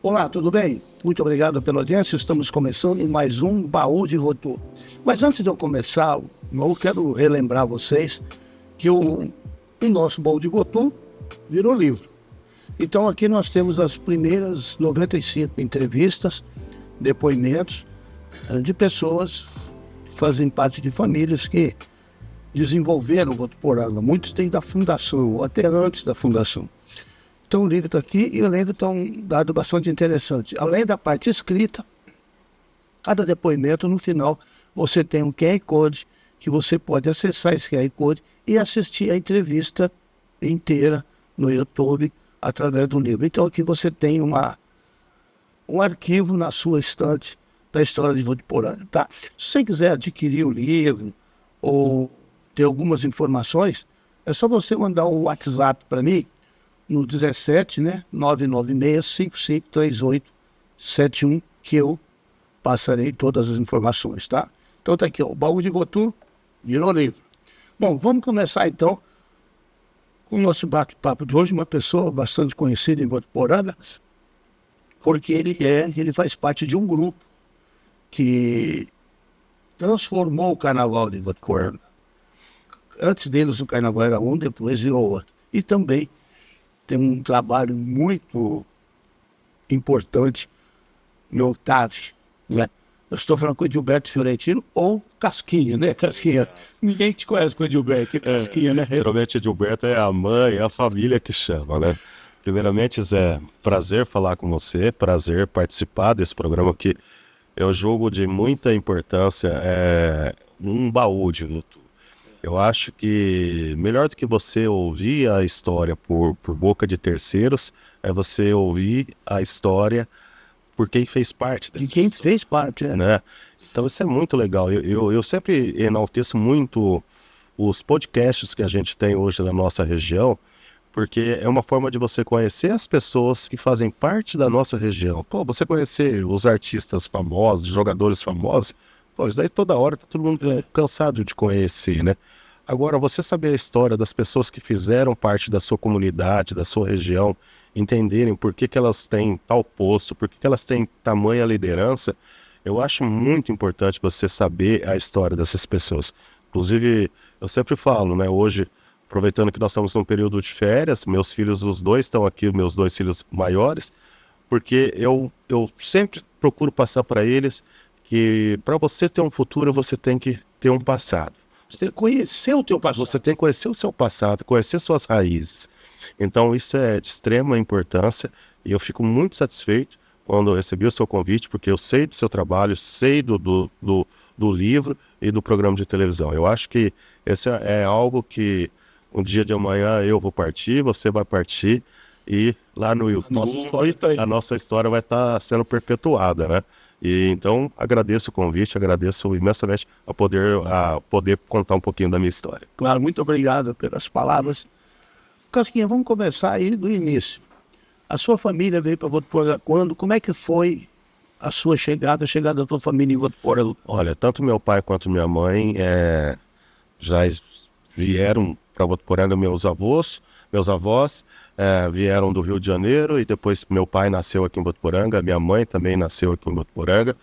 Olá, tudo bem? Muito obrigado pela audiência. Estamos começando mais um Baú de Votu. Mas antes de eu começar, eu quero relembrar vocês que o nosso Baú de Votu virou livro. Então aqui nós temos as primeiras 95 entrevistas, depoimentos de pessoas que fazem parte de famílias que desenvolveram o Votuporanga. Muitos têm da fundação, ou até antes da fundação. Então o livro está aqui e o livro está um dado bastante interessante. Além da parte escrita, cada depoimento no final você tem um QR Code que você pode acessar esse QR Code e assistir a entrevista inteira no YouTube através do livro. Então aqui você tem um arquivo na sua estante da história de Votuporanga, tá? Se você quiser adquirir o livro ou ter algumas informações, é só você mandar um WhatsApp para mim no 17, 996-553871, que eu passarei todas as informações, tá? Então tá aqui, ó, o Baú de Votu virou livro. Bom, vamos começar então com o nosso bate-papo de hoje, uma pessoa bastante conhecida em Votuporanga, porque ele faz parte de um grupo que transformou o carnaval de Votuporanga. Antes deles o carnaval era um, depois virou outro. E também tem um trabalho muito importante no Otávio, né? Eu estou falando com o Edilberto Fiorentino ou Casquinha, né? Casquinha. Ninguém te conhece com o Edilberto, Casquinha, né? Geralmente Edilberto é a mãe, é a família que chama, né? Primeiramente, Zé, prazer falar com você, prazer participar desse programa que eu julgo de muita importância, um baú de luto. Eu acho que melhor do que você ouvir a história por boca de terceiros, é você ouvir a história por quem fez parte dessa De quem história, fez parte, né? Então isso é muito legal. Eu sempre enalteço muito os podcasts que a gente tem hoje na nossa região, porque é uma forma de você conhecer as pessoas que fazem parte da nossa região. Pô, você conhecer os artistas famosos, jogadores famosos, pô, isso daí toda hora tá todo mundo cansado de conhecer, né? Agora, você saber a história das pessoas que fizeram parte da sua comunidade, da sua região, entenderem por que elas têm tal posto, por que elas têm tamanha liderança, eu acho muito importante você saber a história dessas pessoas. Inclusive, eu sempre falo, né, hoje, aproveitando que nós estamos num período de férias, meus filhos, os dois estão aqui, meus dois filhos maiores, porque eu sempre procuro passar para eles que para você ter um futuro, você tem que ter um passado. Você conheceu o teu passado. Você tem que conhecer o seu passado, conhecer suas raízes. Então isso é de extrema importância e eu fico muito satisfeito quando eu recebi o seu convite, porque eu sei do seu trabalho, sei do livro e do programa de televisão. Eu acho que esse é algo que um dia de amanhã eu vou partir, você vai partir e lá no YouTube a nossa história vai estar sendo perpetuada, né? E então agradeço o convite, agradeço imensamente a poder contar um pouquinho da minha história. Claro, muito obrigado pelas palavras. Casquinha, vamos começar aí do início. A sua família veio para Votuporanga quando? Como é que foi a sua chegada, a chegada da tua família em Votuporanga? Olha, tanto meu pai quanto minha mãe já vieram para Votuporanga, meus avós vieram do Rio de Janeiro e depois meu pai nasceu aqui em Votuporanga, minha mãe também nasceu aqui em Votuporanga.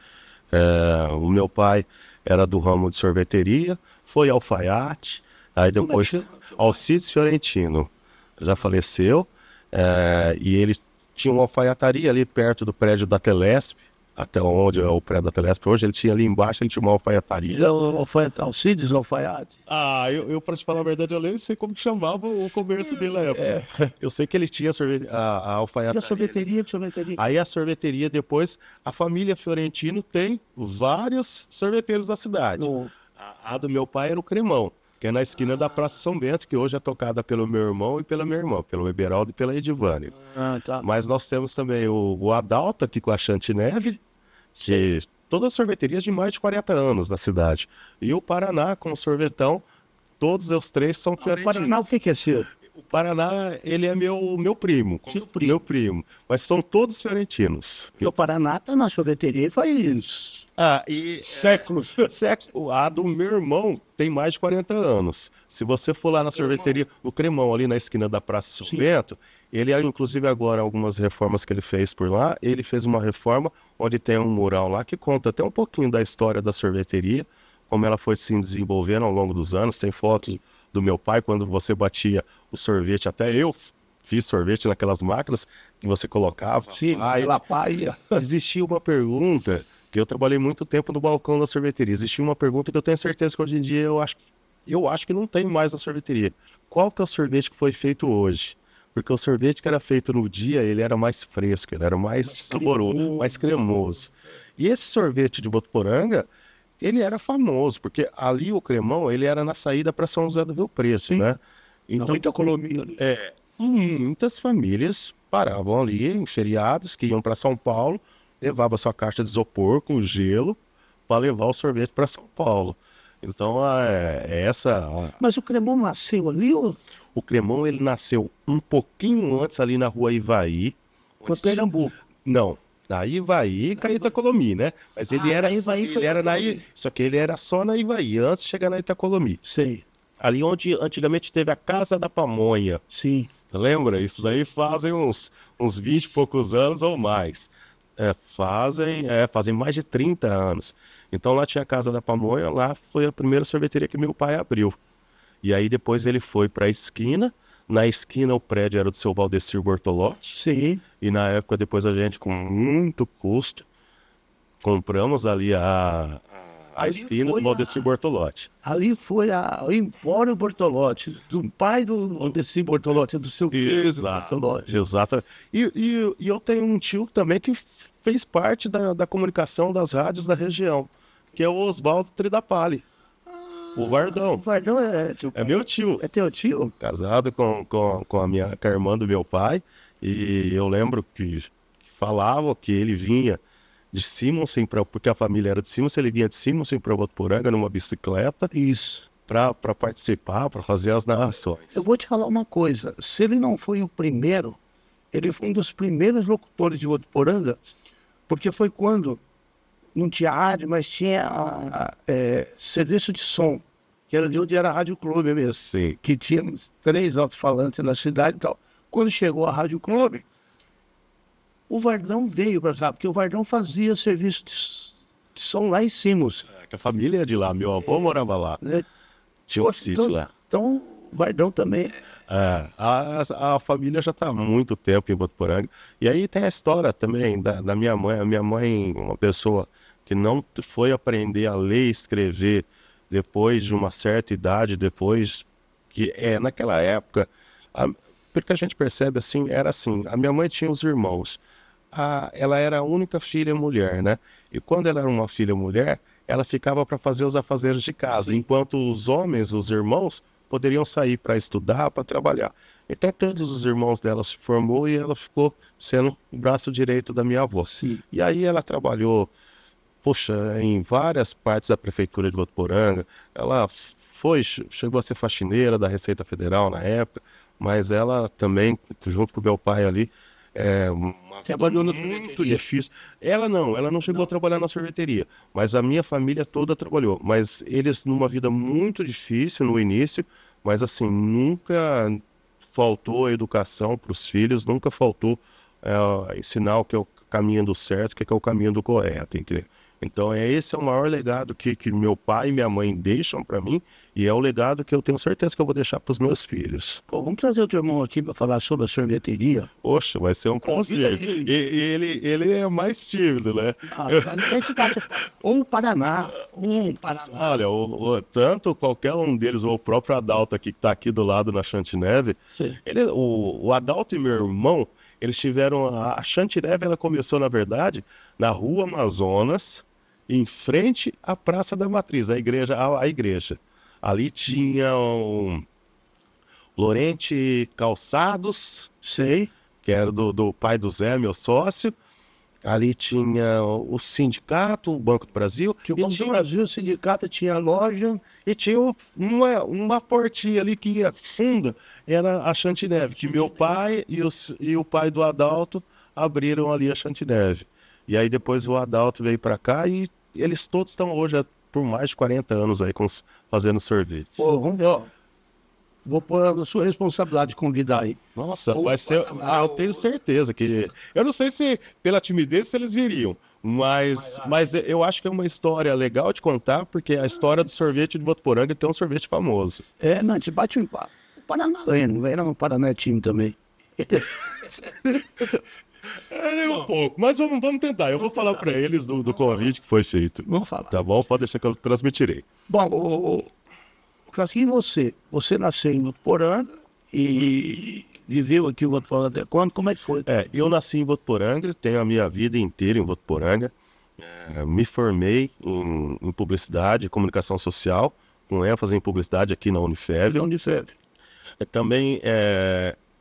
O meu pai era do ramo de sorveteria, foi alfaiate, aí depois Alcides Fiorentino já faleceu, e ele tinha uma alfaiataria ali perto do prédio da Telesp, até onde é o prédio da Telesp hoje, ele tinha ali embaixo, ele tinha uma alfaiataria. Alcides Alfaiate? Eu para te falar a verdade, eu nem sei como que chamava o comércio dele na época. Eu sei que ele tinha a alfaiataria. E a sorveteria? Aí a sorveteria, depois, a família Fiorentino tem vários sorveteiros da cidade. A do meu pai era o Cremão, que é na esquina da Praça São Bento, que hoje é tocada pelo meu irmão e pela minha irmã, pelo Eberaldo e pela Edivânia. Tá. Mas nós temos também o Adalto aqui com a Chantineve, que todas as sorveterias de mais de 40 anos na cidade. E o Paraná com o sorvetão, todos os três são fiorentinos. Paraná, o que é seu? O Paraná, ele é meu primo. Seu primo. Meu primo. Mas são todos fiorentinos. Porque o Paraná tá na sorveteria faz E séculos. a do meu irmão tem mais de 40 anos. Se você for lá na sorveteria, o Cremão, ali na esquina da Praça São Bento, ele, inclusive agora, algumas reformas que ele fez por lá, ele fez uma reforma onde tem um mural lá que conta até um pouquinho da história da sorveteria, como ela foi se desenvolvendo ao longo dos anos. Tem fotos do meu pai, quando você batia o sorvete, até eu fiz sorvete naquelas máquinas que você colocava. Sim, pela paia. Existia uma pergunta, que eu trabalhei muito tempo no balcão da sorveteria, existia uma pergunta que eu tenho certeza que hoje em dia eu acho que não tem mais na sorveteria. Qual que é o sorvete que foi feito hoje? Porque o sorvete que era feito no dia, ele era mais fresco, ele era mais saboroso, mais cremoso. E esse sorvete de Botuporanga, ele era famoso, porque ali o Cremão, ele era na saída para São José do Rio Preto, né? Então, muita economia. Muitas famílias paravam ali em feriados, que iam para São Paulo, levavam sua caixa de isopor com gelo para levar o sorvete para São Paulo. Então, Mas o Cremão nasceu ali ou o Cremão, ele nasceu um pouquinho antes ali na rua Ivaí. foi Pernambuco? Não, na Ivaí, com a Itacolomi, né? Mas ele era, Ivaí foi ele era na Itacolomi. só que ele era só na Ivaí, antes de chegar na Itacolomi. Sei, Ali onde antigamente teve a Casa da Pamonha. sim. Lembra? Isso daí fazem uns 20 e poucos anos ou mais. Fazem mais de 30 anos. Então lá tinha a Casa da Pamonha, lá foi a primeira sorveteria que meu pai abriu. E aí depois ele foi para a esquina. Na esquina o prédio era do seu Valdecir Bortolotti. Sim. E na época depois a gente, com muito custo, compramos ali a Ali esquina foi do Valdecir Bortolotti. Ali foi o Empório Bortolotti, do pai desse Bortolotti, do seu Exato, Bortolotti. exato. E eu tenho um tio também que fez parte da comunicação das rádios da região, que é o Oswaldo Tridapali, o O Vardão. Vardão É meu tio, é teu tio? casado com a irmã do meu pai, e eu lembro que falavam que ele vinha de Simonsen, porque a família era de Simonsen, ele vinha de Simonsen para Votuporanga numa bicicleta Isso. para participar, para fazer as narrações. Eu vou te falar uma coisa, se ele não foi o primeiro, ele foi um dos primeiros locutores de Votuporanga, porque foi quando não tinha rádio, mas tinha serviço de som, que era de onde era a Rádio Clube mesmo. Sim. Que tinha 3 alto-falantes na cidade e tal. Quando chegou a Rádio Clube, o Vardão veio para cá, porque o Vardão fazia serviço de som lá em Simos. Que a família é de lá, meu avô morava lá, Né? tinha um sítio lá. Então, o Vardão também. A família já está há muito tempo em Botuporanga. E aí tem a história também da minha mãe. A minha mãe, uma pessoa que não foi aprender a ler e escrever depois de uma certa idade, depois que naquela época, porque a gente percebe assim, era assim, a minha mãe tinha os irmãos. Ela era a única filha mulher, né? E quando ela era uma filha mulher, ela ficava para fazer os afazeres de casa, enquanto os homens, os irmãos, poderiam sair para estudar, para trabalhar. Então todos os irmãos dela se formou e ela ficou sendo o braço direito da minha avó. Sim. E aí ela trabalhou, poxa, em várias partes da prefeitura de Votuporanga. Ela chegou a ser faxineira da Receita Federal na época, mas ela também, junto com o meu pai ali, Trabalhou na muito sorveteria. difícil. Ela não chegou a trabalhar na sorveteria, mas a minha família toda trabalhou. Mas eles numa vida muito difícil no início, mas assim, nunca faltou educação para os filhos, nunca faltou ensinar o que é o caminho do certo, o que é o caminho do correto, entendeu? Então esse é o maior legado que meu pai e minha mãe deixam para mim, e é o legado que eu tenho certeza que eu vou deixar para os meus filhos. Pô, vamos trazer o teu irmão aqui para falar sobre a sorveteria. Poxa, vai ser um prazer. E ele é mais tímido, né? Ou o Paraná. Olha, tanto qualquer um deles, ou o próprio Adalto aqui, que está aqui do lado na Chantineve, Sim. o Adalto e meu irmão, eles tiveram... A Chantineve, ela começou, na verdade, na Rua Amazonas, em frente à Praça da Matriz, a igreja. Ali tinha o Lorente Calçados, Sei. que era do pai do Zé, meu sócio, Ali tinha o sindicato, o Banco do Brasil, Que o Banco do Brasil, o sindicato tinha loja. e tinha uma portinha ali que ia funda, era a Chantineve, que meu pai e o pai do Adalto abriram ali a Chantineve. E aí depois o Adalto veio para cá e eles todos estão hoje por mais de 40 anos aí fazendo sorvete. Pô, vamos ver, ó. Vou pôr a sua responsabilidade de convidar aí. Nossa, vai ser. Eu tenho certeza que. Eu não sei se pela timidez se eles viriam, mas eu acho que é uma história legal de contar, porque a história do sorvete de Votuporanga tem um sorvete famoso. Não, a gente bate um papo. O Paraná era no Paraná é time também. É um pouco, mas vamos tentar. Eu vou falar para eles do convite que foi feito. Vamos falar. Tá bom? Pode deixar que eu transmitirei. Bom, Casquinho, você nasceu em Votuporanga e viveu aqui em Votuporanga até quando? Como é que foi? Eu nasci em Votuporanga, tenho a minha vida inteira em Votuporanga. Me formei em publicidade e comunicação social, com ênfase em publicidade aqui na Unifeb. Onde você? Também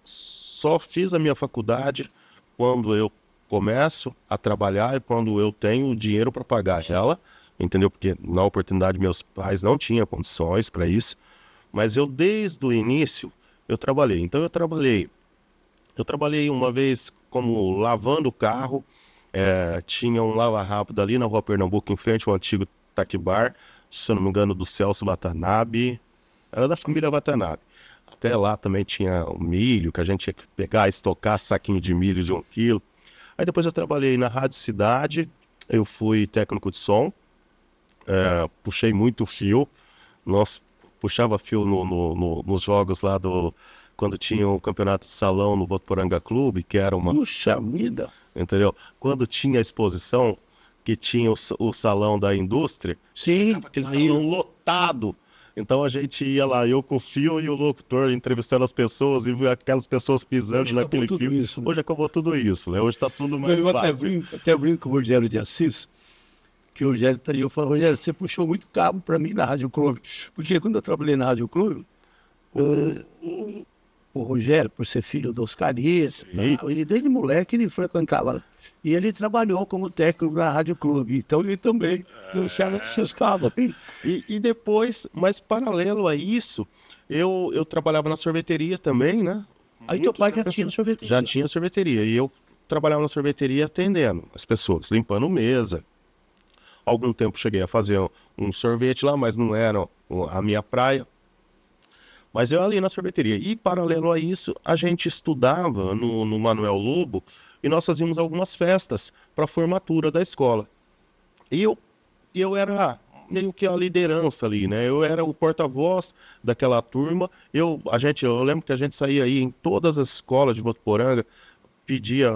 só fiz a minha faculdade quando eu começo a trabalhar e quando eu tenho dinheiro para pagar ela, entendeu? Porque na oportunidade meus pais não tinham condições para isso, mas eu desde o início eu trabalhei. Então eu trabalhei uma vez como lavando o carro, tinha um lava-rápido ali na Rua Pernambuco, em frente ao antigo Taquibar, se eu não me engano, do Celso Watanabe, era da família Watanabe. Até lá também tinha o milho, que a gente tinha que pegar, estocar saquinho de milho de 1 quilo. Aí depois eu trabalhei na Rádio Cidade, eu fui técnico de som, puxei muito fio, nós puxava fio nos jogos lá quando tinha o campeonato de salão no Votuporanga Clube, que era uma... Puxa vida! Entendeu? Quando tinha a exposição, que tinha o salão da indústria, Sim, aquele salão lotado. Então a gente ia lá, eu com o fio e o locutor entrevistando as pessoas e aquelas pessoas pisando Hoje naquele acabou tudo fio. isso, né? Hoje acabou tudo isso, né? Hoje está tudo mais Eu fácil. até brinco com o Rogério de Assis, que o Rogério tá ali, eu falo, Rogério, você puxou muito cabo para mim na Rádio Clube. Porque quando eu trabalhei na Rádio Clube, o Rogério, por ser filho dos Oscaris, ele desde moleque ele frequentava lá. E ele trabalhou como técnico na Rádio Clube, então ele também puxava esses cabos. E depois, mas paralelo a isso, eu trabalhava na sorveteria também, né? Aí teu pai já tinha sorveteria. Já tinha sorveteria. E eu trabalhava na sorveteria atendendo as pessoas, limpando mesa. Algum tempo cheguei a fazer um sorvete lá, mas não era a minha praia. Mas eu ali na sorveteria. E paralelo a isso, a gente estudava no Manuel Lobo e nós fazíamos algumas festas para a formatura da escola. E eu era meio que a liderança ali, né? Eu era o porta-voz daquela turma. Eu lembro que a gente saía aí em todas as escolas de Votuporanga, pedia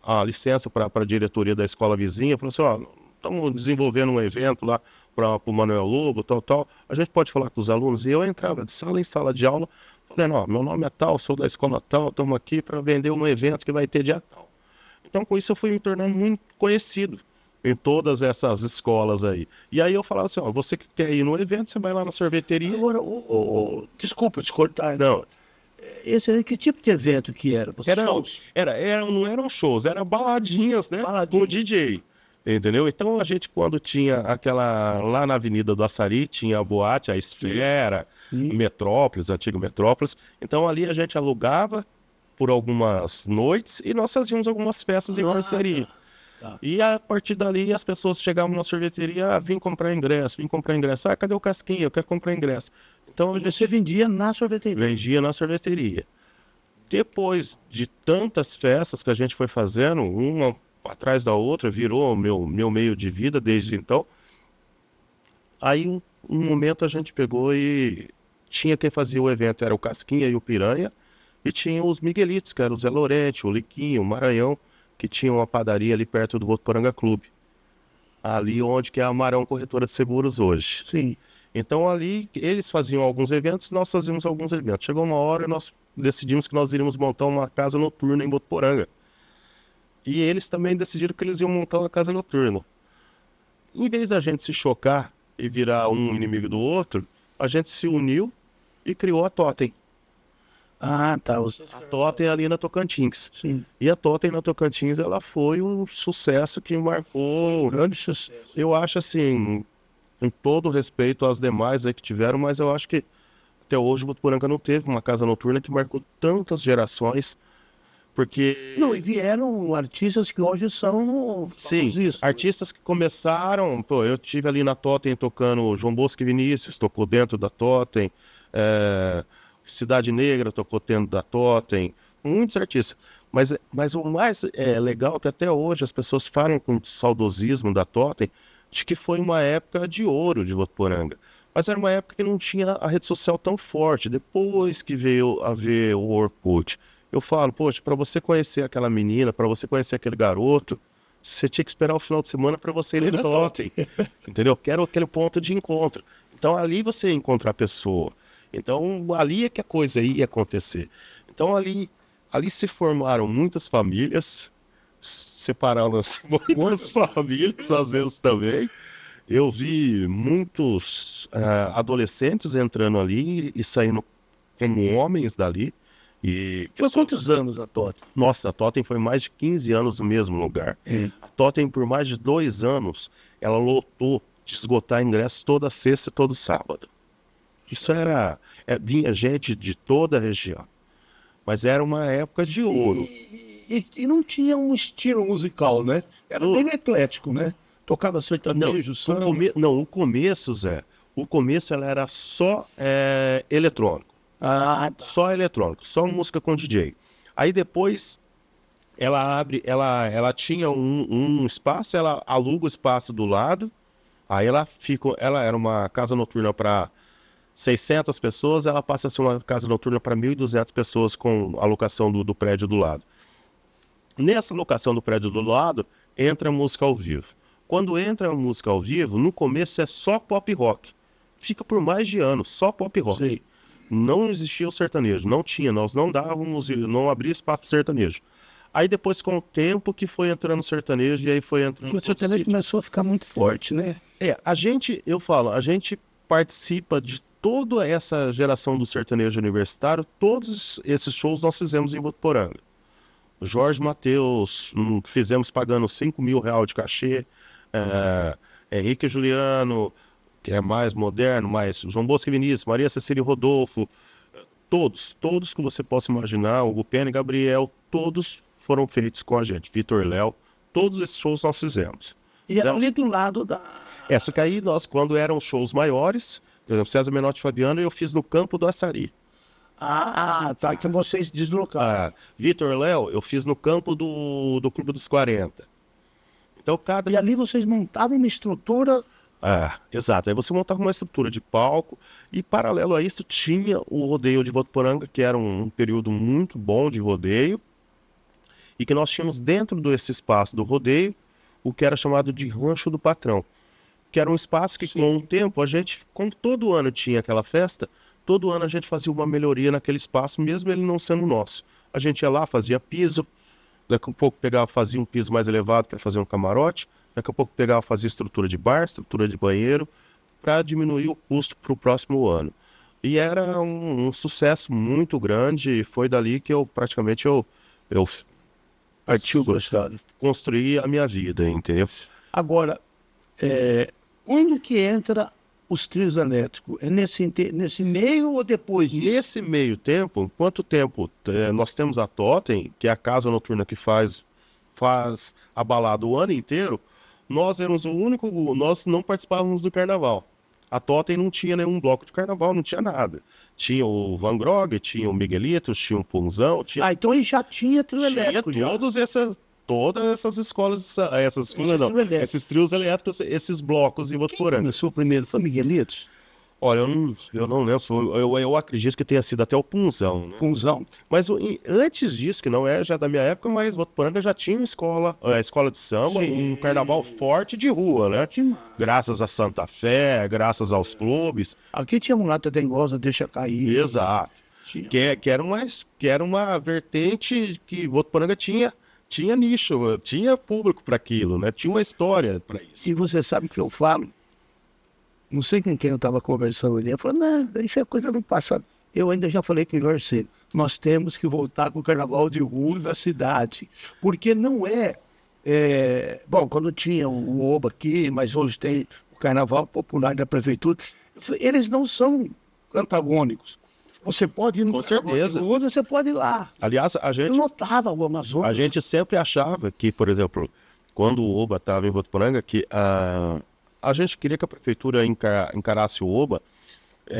a licença para a diretoria da escola vizinha, falou assim, ó, estamos desenvolvendo um evento lá para o Manuel Lobo, tal. A gente pode falar com os alunos? E eu entrava de sala em sala de aula, falando, ó, meu nome é tal, sou da escola tal, estamos aqui para vender um evento que vai ter dia tal. Então, com isso, eu fui me tornando muito conhecido em todas essas escolas aí. E aí eu falava assim, ó, você que quer ir no evento, você vai lá na sorveteria. Agora, desculpa te cortar. Não. Esse aí, que tipo de evento que era? Shows? Não eram shows, eram baladinhas, né? Baladinha. Com DJ. Entendeu? Então a gente, quando tinha aquela. Lá na Avenida do Açari, tinha a boate, a Esfera, Metrópolis, antigo Metrópolis. Então ali a gente alugava por algumas noites e nós fazíamos algumas festas em parceria. Tá. E a partir dali as pessoas chegavam na sorveteria, vim comprar ingresso. Ah, cadê o Casquinha? Eu quero comprar ingresso. Então Você vendia na sorveteria? vendia na sorveteria. Depois de tantas festas que a gente foi fazendo, uma atrás da outra, virou meu meio de vida desde então. Aí um momento a gente pegou e tinha quem fazia o evento, era o Casquinha e o Piranha, e tinha os Miguelitos, que eram o Zé Lorente, o Liquinho, o Maranhão, que tinha uma padaria ali perto do Votuporanga Clube. Ali onde que é a Amarão Corretora de Seguros hoje. Sim. Então ali eles faziam alguns eventos, nós fazíamos alguns eventos. Chegou uma hora e nós decidimos que nós iríamos montar uma casa noturna em Votuporanga. E eles também decidiram que eles iam montar uma casa noturna. Em vez da gente se chocar e virar um inimigo do outro, a gente se uniu e criou a Totem. Ah, tá. A Totem ali na Tocantins. Sim. E a Totem na Tocantins, ela foi um sucesso que marcou. Grande sucesso. Eu acho assim, com todo respeito às demais aí que tiveram, mas eu acho que até hoje o Votuporanga não teve uma casa noturna que marcou tantas gerações, Não, e porque, vieram artistas que hoje são sim, famosíssimos. artistas que começaram, pô, eu tive ali na Totem tocando João Bosco e Vinícius, tocou dentro da Totem, é, Cidade Negra tocou dentro da Totem, muitos artistas. Mas o mais legal é que até hoje as pessoas falam com saudosismo da Totem de que foi uma época de ouro de Votuporanga. Mas era uma época que não tinha a rede social tão forte. Depois que veio a ver o Orkut, eu falo, poxa, para você conhecer aquela menina, para você conhecer aquele garoto, você tinha que esperar o final de semana para você ir no Totem, entendeu? Que era aquele ponto de encontro. Então ali você ia encontrar a pessoa. Então ali é que a coisa ia acontecer. Então ali se formaram muitas famílias, separaram-se muitas famílias, às vezes também. Eu vi muitos adolescentes entrando ali e saindo como homens dali. E, Foi quantos anos a Tota? nossa, a Totem foi mais de 15 anos no mesmo lugar. A Totem, por mais de 2 anos, ela lotou de esgotar ingressos toda sexta e todo sábado. Isso era. Vinha gente de toda a região. Mas era uma época de ouro. E não tinha um estilo musical, né? Era No- bem eclético, né? Tocava não, sertanejo, samba. não, o começo, Zé. O começo ela era só eletrônico. Ah, tá. Só eletrônico, só música com DJ. Aí depois ela tinha um espaço, ela aluga o espaço do lado. Aí ela era uma casa noturna para 600 pessoas, ela passa a ser uma casa noturna para 1.200 pessoas com a locação do prédio do lado. Nessa locação do prédio do lado, entra a música ao vivo. Quando entra a música ao vivo, no começo é só pop rock. Fica por mais de ano, só pop rock. Sei. Não existia o sertanejo, não tinha, nós não dávamos, não abria espaço pro sertanejo. Aí depois, com o tempo, que foi entrando o sertanejo, e aí foi entrando Porque o sertanejo começou a ficar muito forte, né? eu falo, a gente participa de toda essa geração do sertanejo universitário, todos esses shows nós fizemos em Votuporanga. Jorge Mateus, fizemos pagando 5 mil reais de cachê, Henrique e Juliano, que é mais moderno, mais João Bosco e Vinícius, Maria Cecília e Rodolfo, todos que você possa imaginar, o Pena e Gabriel, todos foram feitos com a gente, Vitor Léo, todos esses shows nós fizemos. E era ali do lado da. Essa que aí nós, quando eram shows maiores, por exemplo, César Menotti e Fabiano, eu fiz no Campo do Açari. Ah, tá. Que vocês deslocaram. Vitor Léo, eu fiz no campo do Clube dos 40. Então, cada. E ali vocês montavam uma estrutura. Exato. Aí você montava uma estrutura de palco e, paralelo a isso, tinha o rodeio de Votuporanga, que era um período muito bom de rodeio, e que nós tínhamos dentro desse espaço do rodeio o que era chamado de Rancho do Patrão, que era um espaço que, com o tempo, a gente, como todo ano tinha aquela festa, todo ano a gente fazia uma melhoria naquele espaço, mesmo ele não sendo nosso. A gente ia lá, fazia piso, daqui a pouco pegava, fazia um piso mais elevado para fazer um camarote, daqui a pouco pegava, fazia estrutura de bar, estrutura de banheiro, para diminuir o custo para o próximo ano. E era um sucesso muito grande, e foi dali que eu praticamente eu Partiu gostado. construí a minha vida, entendeu? Agora, quando que entra os trios elétricos? É nesse meio ou depois disso? Nesse meio tempo, quanto tempo nós temos a Totem, que é a casa noturna que faz a balada o ano inteiro, nós éramos nós não participávamos do carnaval. A Totem não tinha nenhum bloco de carnaval, não tinha nada. Tinha o Van Gogh, tinha o Miguelitos, tinha o Punzão, tinha, Então aí já tinha trio tinha elétrico. Já. todas essas escolas, essas escolas não, trio elétrico. esses trios elétricos, esses blocos em Quem Votuporanga. começou primeiro? Foi Miguelitos? Olha, eu não lembro, eu acredito que tenha sido até o Punzão, né? Punzão. Mas antes disso, que não é já da minha época, mas Votuporanga já tinha escola de samba, um carnaval forte de rua, né? Graças a Santa Fé, graças aos clubes. Aqui tinha mulata dengosa, deixa cair. Exato. Tinha. Que era uma vertente que Votuporanga tinha nicho, tinha público para aquilo, né? Tinha uma história para isso. E você sabe o que eu falo? Não sei com quem eu estava conversando ali. Eu falei, não, isso é coisa do passado. Eu ainda já falei com o Jorge, nós temos que voltar com o carnaval de rua da cidade, porque não bom, quando tinha o Oba aqui, mas hoje tem o carnaval popular da prefeitura, eles não são antagônicos. Você pode ir no Com carnaval certeza. de rua, você pode ir lá. Aliás, Eu notava o Amazonas. a gente sempre achava que, por exemplo, quando o Oba estava em Votuporanga, que a gente queria que a prefeitura encarasse o Oba,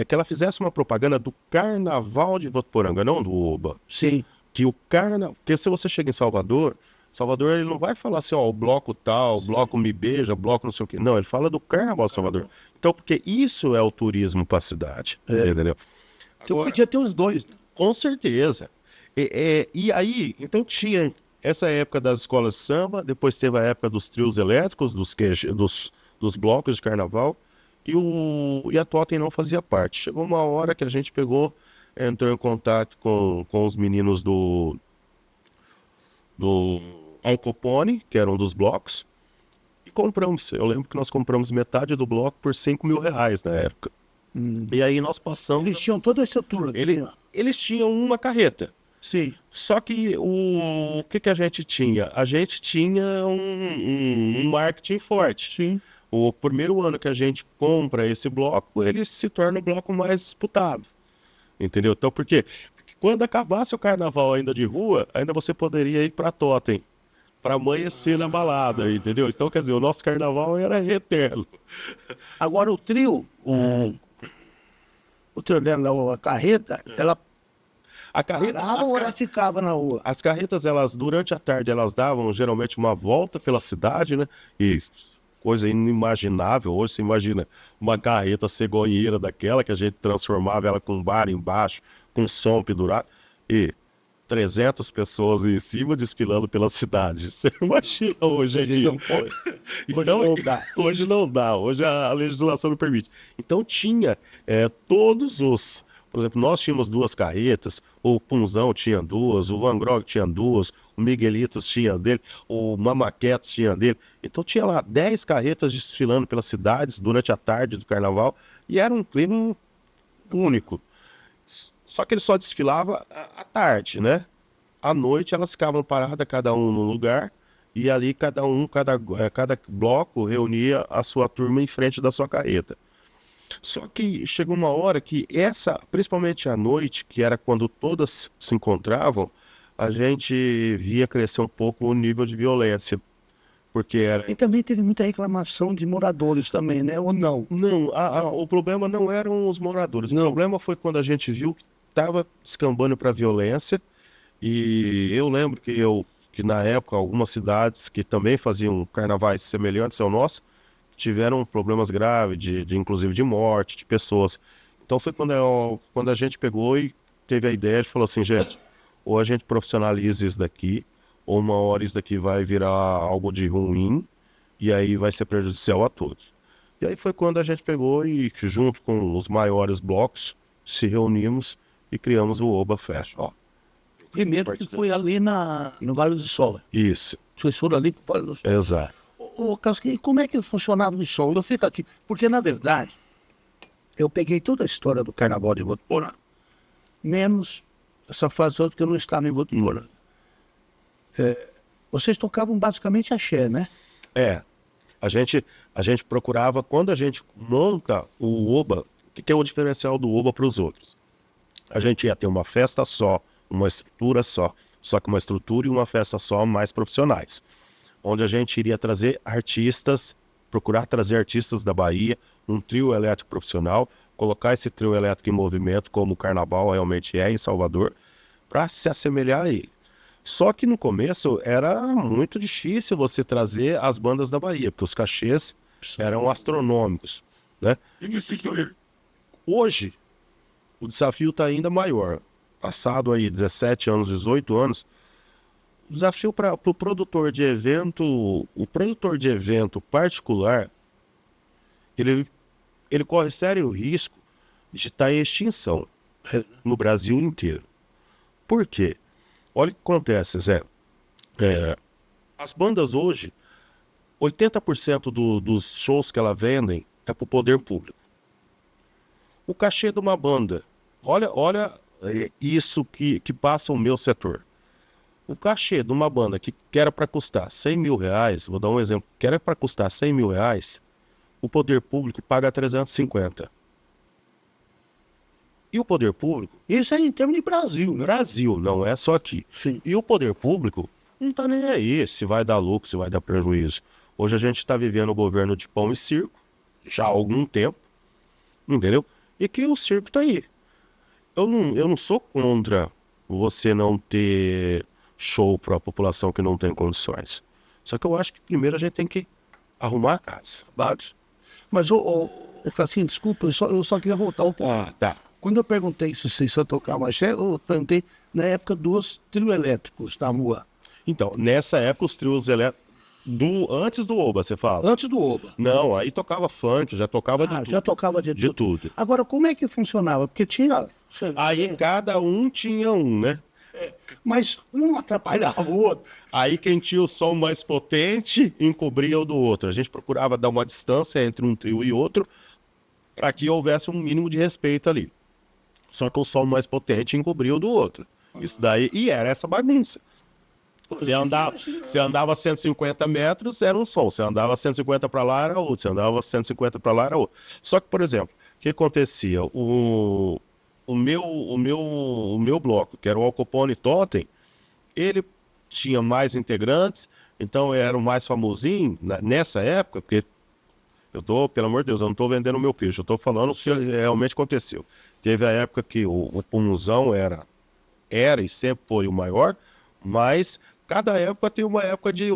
que ela fizesse uma propaganda do Carnaval de Votuporanga, não do Oba. Sim. Que o carnaval. Porque se você chega em Salvador, Salvador ele não vai falar assim, ó, o bloco tal, o bloco me beija, o bloco não sei o quê. Não, ele fala do Carnaval de Salvador. Então, porque isso é o turismo para a cidade. Entendeu? Eu podia ter os dois. Com certeza. E aí, então tinha essa época das escolas de samba, depois teve a época dos trios elétricos, dos blocos de carnaval, e a Totem não fazia parte. Chegou uma hora que a gente entrou em contato com os meninos do Al Capone, que era um dos blocos, e compramos. Eu lembro que nós compramos metade do bloco por R$ 5.000 na época. E aí nós passamos. Eles tinham toda essa turma. Eles tinham uma carreta. Sim. Só que o que a gente tinha? A gente tinha um marketing forte. Sim. O primeiro ano que a gente compra esse bloco, ele se torna o bloco mais disputado. Entendeu? Então, por quê? Porque quando acabasse o carnaval ainda de rua, ainda você poderia ir para Totem, para amanhecer na balada, entendeu? Então, quer dizer, o nosso carnaval era eterno. Agora o trio, o trio dela, a carreta, ela A carreta, parava ou ela ficava na rua? as carretas, elas, durante a tarde, elas davam geralmente uma volta pela cidade, né? E coisa inimaginável. Hoje você imagina uma carreta cegonheira daquela que a gente transformava ela com um bar embaixo, com som pendurado, e 300 pessoas em cima desfilando pela cidade. Você imagina hoje em dia. Então, não dá. Hoje não dá, hoje a legislação não permite. Então tinha todos os... Por exemplo, nós tínhamos 2 carretas, o Punzão tinha 2, o Van Gogh tinha 2, o Miguelitos tinha dele, o Mamaquetes tinha dele. Então tinha lá 10 carretas desfilando pelas cidades durante a tarde do carnaval e era um clima único. Só que ele só desfilava à tarde, né? À noite elas ficavam paradas, cada um no lugar, e ali cada bloco reunia a sua turma em frente da sua carreta. Só que chegou uma hora que principalmente à noite, que era quando todas se encontravam, a gente via crescer um pouco o nível de violência. Porque era... E também teve muita reclamação de moradores também, né? Ou não? Não, o problema não eram os moradores. O problema foi quando a gente viu que estava descambando para violência. E eu lembro que na época algumas cidades que também faziam carnavais semelhantes ao nosso, tiveram problemas graves, inclusive de morte, de pessoas. Então foi quando a gente pegou e teve a ideia de falar assim, gente, ou a gente profissionaliza isso daqui, ou uma hora isso daqui vai virar algo de ruim, e aí vai ser prejudicial a todos. E aí foi quando a gente pegou e, junto com os maiores blocos, se reunimos e criamos o Oba Fest. Ó, Primeiro que foi ali no Vale do Sol. isso. Vocês foram ali para o Vale do Sol. Exato. Ô, Casquinha, como é que funcionava o som? Eu fico aqui, porque na verdade, eu peguei toda a história do Carnaval de Votuporanga, menos essa fase outra que eu não estava em Votuporanga. Vocês tocavam basicamente axé, né? A gente procurava, quando a gente monta o Oba, o que é o diferencial do Oba para os outros? A gente ia ter uma festa só, uma estrutura só que uma estrutura e uma festa só mais profissionais. Onde a gente iria trazer artistas, procurar trazer artistas da Bahia, um trio elétrico profissional, colocar esse trio elétrico em movimento, como o Carnaval realmente é em Salvador, para se assemelhar a ele. Só que no começo era muito difícil você trazer as bandas da Bahia, porque os cachês eram astronômicos, né? Hoje, o desafio está ainda maior. Passado aí 17 anos, 18 anos, o desafio para o produtor de evento, o produtor de evento particular, ele corre sério risco de estar em extinção no Brasil inteiro. Por quê? Olha o que acontece, Zé. As bandas hoje, 80% dos shows que elas vendem é para o poder público. O cachê de uma banda olha isso que passa o meu setor. O cachê de uma banda que era para custar R$ 100.000, vou dar um exemplo, que era para custar R$ 100.000, o poder público paga 350. E o poder público, Isso é em termos de Brasil, né? Brasil, não é só aqui. Sim. E o poder público não tá nem aí se vai dar lucro, se vai dar prejuízo. Hoje a gente está vivendo o governo de pão e circo, já há algum tempo, entendeu? E que o circo tá aí. Eu não sou contra você não ter show para a população que não tem condições. Só que eu acho que primeiro a gente tem que arrumar a casa. Mas, Francine, desculpa, eu só queria voltar um pouco. Tá. Quando eu perguntei se vocês iam tocar mais, eu perguntei na época dos trio elétricos da rua, Então, nessa época os trios elétricos, antes do Oba, você fala? antes do Oba. Não, aí tocava funk, já tocava de tudo. Já tocava De tudo. Agora, como é que funcionava? Porque tinha. Aí cada um tinha um, né? Mas um atrapalhava o outro. Aí quem tinha o som mais potente encobria o do outro. A gente procurava dar uma distância entre um trio e outro para que houvesse um mínimo de respeito ali. Só que o som mais potente encobria o do outro. Isso daí, e era essa bagunça. Você andava 150 metros, era um som. Você andava 150 para lá, era outro. Você andava 150 para lá, era outro. Só que, por exemplo, o que acontecia? O meu bloco, que era o Al Capone Totem, ele tinha mais integrantes, então era o mais famosinho nessa época, porque pelo amor de Deus, eu não estou vendendo o meu peixe, eu estou falando o que realmente aconteceu. Teve a época que o Punzão era e sempre foi o maior, mas cada época tem uma época de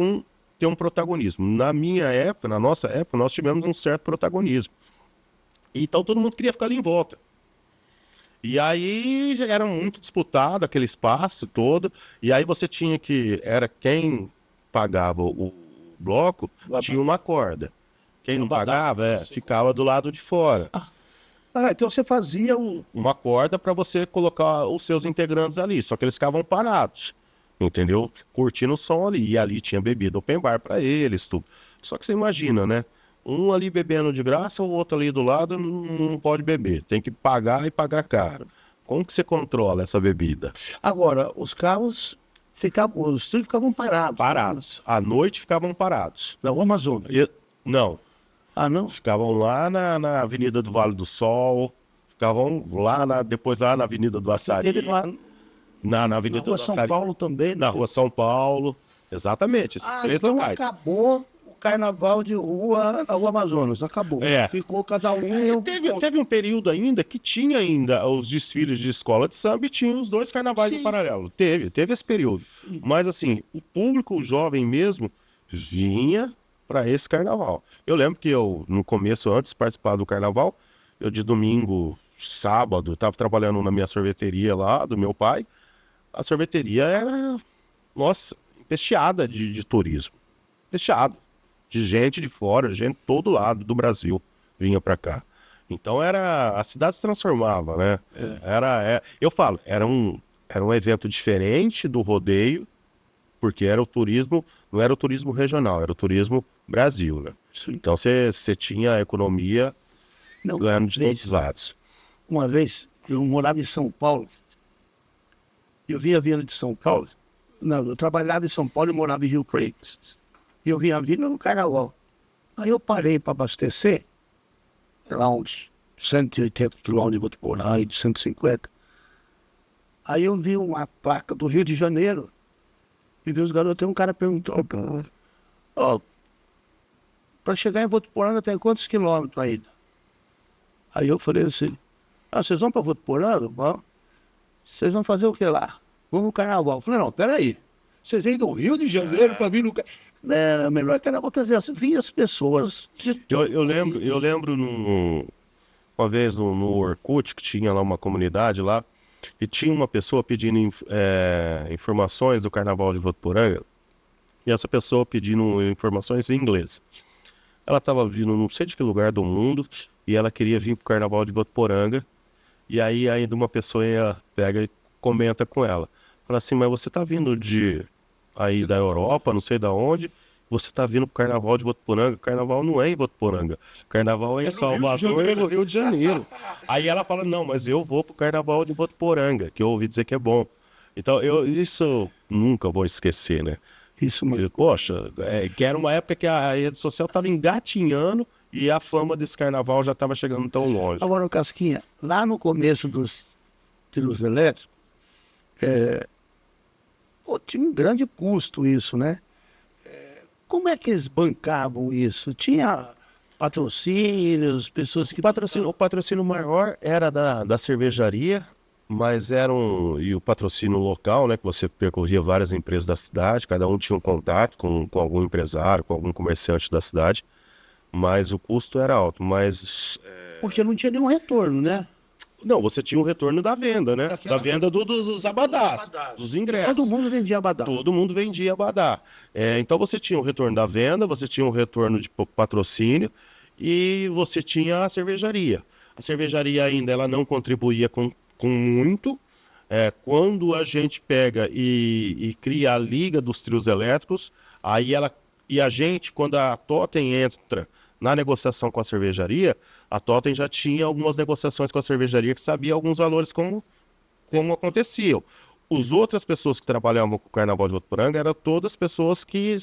ter um protagonismo. Na minha época, na nossa época, nós tivemos um certo protagonismo. Então todo mundo queria ficar ali em volta. E aí já era muito disputado aquele espaço todo, e aí você tinha era quem pagava o bloco, tinha uma corda. Quem não pagava, ficava do lado de fora. Então você fazia Uma corda para você colocar os seus integrantes ali, só que eles ficavam parados, entendeu? Curtindo o som ali, e ali tinha bebida open bar para eles, tudo. Só que você imagina, né? Um ali bebendo de graça, o outro ali do lado não pode beber, tem que pagar e pagar caro. Como que você controla essa bebida? Agora, os carros os trios ficavam parados. Parados. À noite ficavam parados. Na Rua Amazonas. Não, Não? ficavam lá na Avenida do Vale do Sol, ficavam depois lá na Avenida do Açaí, Teve lá na na Avenida Rua do São Açaí, Paulo também. na Rua São Paulo. Exatamente, esses três Então locais. acabou o carnaval de rua na Rua Amazonas. Acabou. Ficou cada um. Teve um período ainda que tinha ainda os desfiles de escola de samba e tinha os dois carnavais em paralelo. Teve esse período. Mas assim, o público jovem mesmo vinha para esse carnaval. Eu lembro que no começo, antes de participar do carnaval, eu de domingo, sábado, estava trabalhando na minha sorveteria lá, do meu pai. A sorveteria era, nossa, empesteada de turismo. Fechado. De gente de fora, gente de todo lado do Brasil vinha para cá. Então a cidade se transformava, né? Eu falo, era um evento diferente do rodeio, porque era o turismo, não era o turismo regional, era o turismo Brasil, né? Sim. Então você tinha a economia ganhando de todos os lados. Uma vez, eu morava em São Paulo, eu vinha vindo de São Paulo, não, eu trabalhava em São Paulo e morava em Rio Preto. E eu vinha vindo no carnaval. Aí eu parei para abastecer, lá uns 180 quilômetros de Votuporanga, de 150. Aí eu vi uma placa do Rio de Janeiro, e vi os garotos, um cara perguntou, para chegar em Votuporanga tem quantos quilômetros ainda? Aí eu falei assim, vocês vão para Votuporanga? Vamos. Vocês vão fazer o que lá? Vamos no carnaval. Eu falei, não, peraí. Vocês vêm do Rio de Janeiro para vir no carnaval. Melhor que era acontecer assim, vinha as pessoas. Eu lembro uma vez no Orkut, que tinha lá uma comunidade lá, e tinha uma pessoa pedindo informações do Carnaval de Votuporanga, e essa pessoa pedindo informações em inglês. Ela estava vindo não sei de que lugar do mundo, e ela queria vir para o Carnaval de Votuporanga, e aí ainda uma pessoa pega e comenta com ela. Fala assim, mas você está vindo aí da Europa, não sei da onde, você tá vindo pro Carnaval de Votuporanga, Carnaval não é em Votuporanga, Carnaval é em Salvador e no Rio de Janeiro. Aí ela fala, não, mas eu vou pro Carnaval de Votuporanga, que eu ouvi dizer que é bom. Então, isso eu nunca vou esquecer, né? Isso mesmo. Poxa, que era uma época que a rede social estava engatinhando e a fama desse carnaval já estava chegando tão longe. Agora, Casquinha, lá no começo dos trios elétricos, tinha um grande custo isso, né? Como é que eles bancavam isso? Tinha patrocínios, pessoas que... O patrocínio maior era da cervejaria, mas e o patrocínio local, né? Que você percorria várias empresas da cidade, cada um tinha um contato com algum empresário, com algum comerciante da cidade, mas o custo era alto. Mas Porque não tinha nenhum retorno, né? não, você tinha o retorno da venda, né? Da venda dos abadás, dos ingressos. Todo mundo vendia abadá. Todo mundo vendia abadá. Então você tinha o retorno da venda, você tinha o retorno de patrocínio e você tinha a cervejaria. A cervejaria ainda ela não contribuía com muito. Quando a gente pega e cria a Liga dos Trios Elétricos, e a gente, quando a Totem entra na negociação com a cervejaria, a Totem já tinha algumas negociações com a cervejaria que sabia alguns valores como aconteciam. As outras pessoas que trabalhavam com o Carnaval de Votuporanga eram todas pessoas que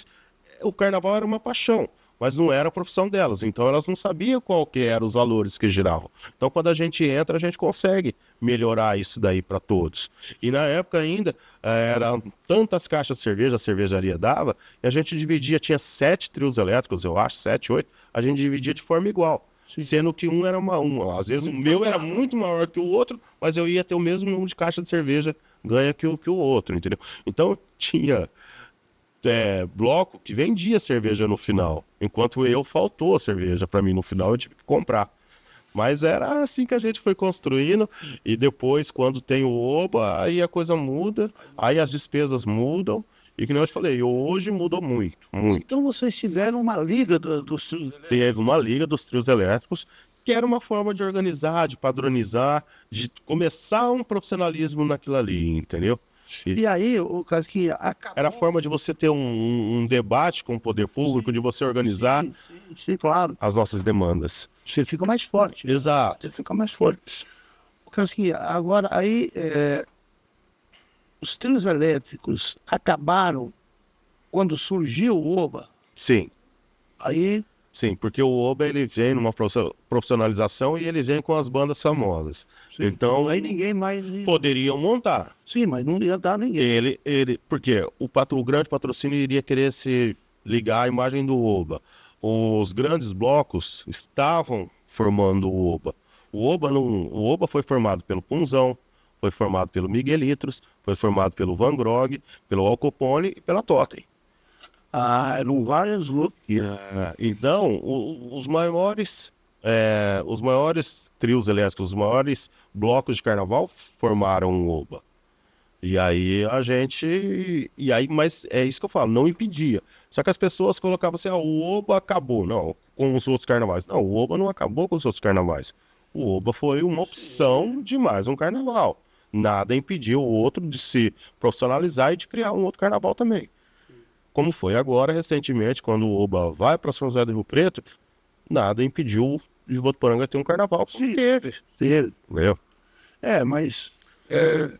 o Carnaval era uma paixão, mas não era a profissão delas, então elas não sabiam qual que eram os valores que giravam. Então quando a gente entra, a gente consegue melhorar isso daí para todos. E na época ainda, eram tantas caixas de cerveja, a cervejaria dava, e a gente dividia, tinha 7 trios elétricos, eu acho, 7, 8, a gente dividia de forma igual. Sim. Sendo que um era às vezes o meu era muito maior que o outro, mas eu ia ter o mesmo número de caixa de cerveja ganha que o outro, entendeu? Então tinha bloco que vendia cerveja no final, enquanto faltou cerveja para mim no final, eu tive que comprar. Mas era assim que a gente foi construindo, e depois, quando tem o Oba, aí a coisa muda, aí as despesas mudam, e que nem eu te falei, hoje mudou muito, muito. Então vocês tiveram uma liga dos trios elétricos? Teve uma liga dos trios elétricos, que era uma forma de organizar, de padronizar, de começar um profissionalismo naquilo ali, entendeu? E aí, o caso que acabou... Era a forma de você ter um debate com o poder público, de você organizar sim, claro. as nossas demandas. Você fica mais forte. Exato. Você fica mais forte. O caso que agora, aí, os trios elétricos acabaram quando surgiu o Oba. Sim. Aí... Sim, porque o Oba ele vem numa profissionalização e ele vem com as bandas famosas. Sim. Então, aí ninguém mais poderiam montar. Sim, mas não ia dar ninguém. Porque o grande patrocínio iria querer se ligar à imagem do Oba. Os grandes blocos estavam formando o Oba. O Oba foi formado pelo Punzão, foi formado pelo Miguelitos, foi formado pelo Van Grog, pelo Al Capone e pela Totem. Eram vários looks. Então, os maiores trios elétricos, os maiores blocos de carnaval formaram o Oba. E aí mas é isso que eu falo, não impedia. Só que as pessoas colocavam assim, o Oba acabou, não, com os outros carnavais. Não, o Oba não acabou com os outros carnavais. O Oba foi uma opção de mais um carnaval. Nada impediu o outro de se profissionalizar e de criar um outro carnaval também. Como foi agora, recentemente, quando o Oba vai para São José do Rio Preto, nada impediu de Votuporanga ter um carnaval. Sim, teve. Entendeu? Mas é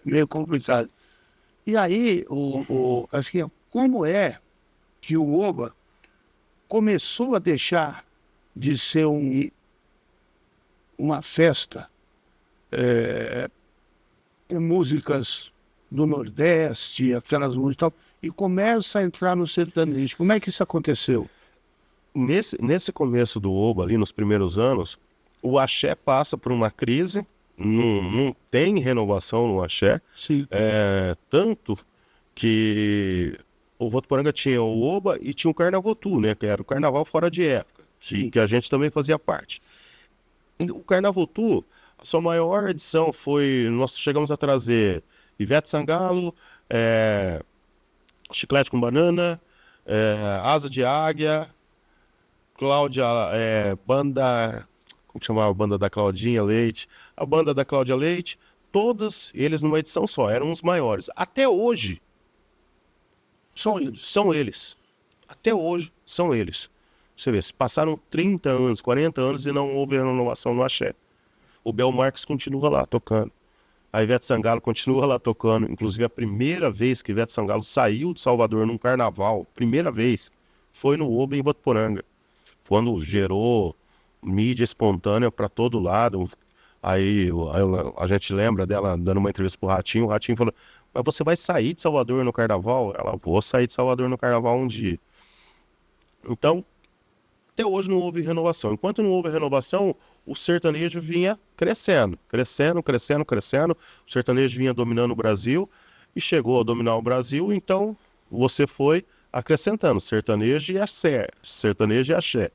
meio complicado. E aí, acho que como é que o Oba começou a deixar de ser uma festa com músicas do Nordeste, aquelas músicas e tal, e começa a entrar no sertanejo. Como é que isso aconteceu? Nesse começo do Oba, ali nos primeiros anos, o axé passa por uma crise, não tem renovação no axé. Sim. Tanto que o Votuporanga tinha o Oba e tinha o Carnavotu, né, que era o carnaval fora de época, que a gente também fazia parte. O Carnavotu, a sua maior edição foi, nós chegamos a trazer Ivete Sangalo, Chiclete com Banana, Asa de Águia, Cláudia, banda, como chamava a banda da Claudinha Leite, a banda da Cláudia Leite, todos eles numa edição só, eram os maiores. Até hoje, são eles. Até hoje são eles. Você vê, se passaram 30 anos, 40 anos e não houve renovação no axé. O Bel Marques continua lá tocando. A Ivete Sangalo continua lá tocando. Inclusive, a primeira vez que Ivete Sangalo saiu de Salvador num carnaval, primeira vez, foi no Oba em Votuporanga. Quando gerou mídia espontânea para todo lado. Aí a gente lembra dela dando uma entrevista pro Ratinho. O Ratinho falou, mas você vai sair de Salvador no carnaval? Ela, vou sair de Salvador no carnaval um dia. Então, até hoje não houve renovação. Enquanto não houve renovação, o sertanejo vinha crescendo. O sertanejo vinha dominando o Brasil e chegou a dominar o Brasil, então você foi acrescentando sertanejo e axé. Sertanejo e axé.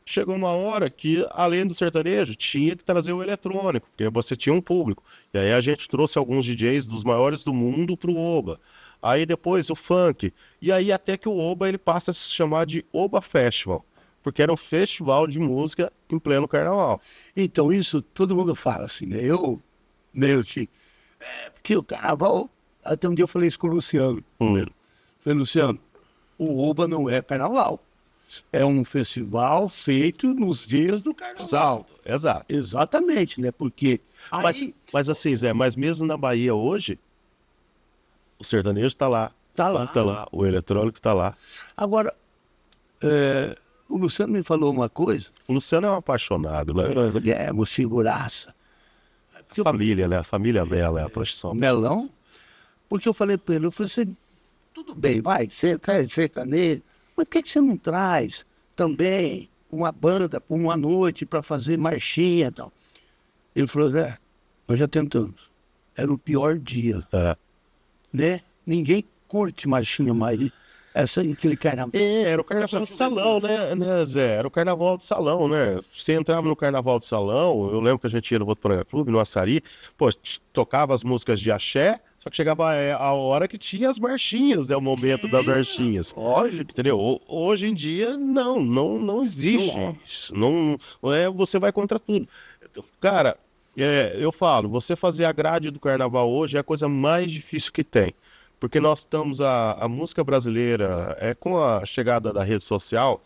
Chegou uma hora que, além do sertanejo, tinha que trazer o eletrônico, porque você tinha um público. E aí a gente trouxe alguns DJs dos maiores do mundo pro Oba. Aí depois o funk. E aí até que o Oba ele passa a se chamar de Oba Festival. Porque era um festival de música em pleno carnaval. Então, isso todo mundo fala assim, né? Meio que. Porque o carnaval. Até um dia eu falei isso com o Luciano. Falei, Luciano, o Oba não é carnaval. É um festival feito nos dias do carnaval. Exato. Exatamente, né? Porque. Mas assim, Zé, mas mesmo na Bahia hoje, o sertanejo está lá. Tá lá. Tá lá. O eletrônico está lá. Agora, o Luciano me falou uma coisa. O Luciano é um apaixonado, né? É uma figuraça. A família, né? A família dela é a profissão. Melão. Porque eu falei para ele, eu falei assim, tudo bem, vai, você traz sertanejo, mas por que você não traz também uma banda por uma noite para fazer marchinha e tal? Ele falou, nós já tentamos. Era o pior dia. Né? Ninguém curte marchinha mais. Aquele carnaval. Era o carnaval de salão, né, Zé? Era o carnaval de salão, né? Você entrava no carnaval de salão, eu lembro que a gente ia no Votuporanga Clube, no Açaí, pô, tocava as músicas de axé, só que chegava a hora que tinha as marchinhas, né? O momento das marchinhas. Lógico. Entendeu? Hoje em dia, não existe isso. Não, você vai contra tudo. Cara, eu falo, você fazer a grade do carnaval hoje é a coisa mais difícil que tem. Porque nós estamos, a música brasileira, com a chegada da rede social,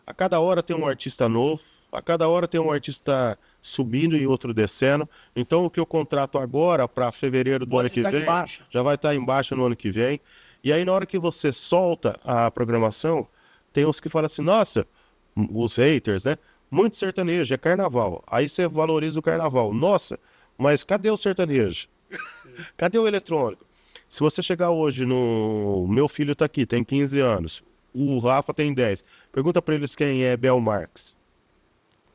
a cada hora tem um artista novo, a cada hora tem um artista subindo e outro descendo. Então o que eu contrato agora para fevereiro do ano que vem, já vai estar embaixo no ano que vem. E aí na hora que você solta a programação, tem uns que falam assim, nossa, os haters, né? Muito sertanejo, é carnaval. Aí você valoriza o carnaval. Nossa, mas cadê o sertanejo? Cadê o eletrônico? Se você chegar hoje no... Meu filho tá aqui, tem 15 anos. O Rafa tem 10. Pergunta para eles quem é Bel Marques.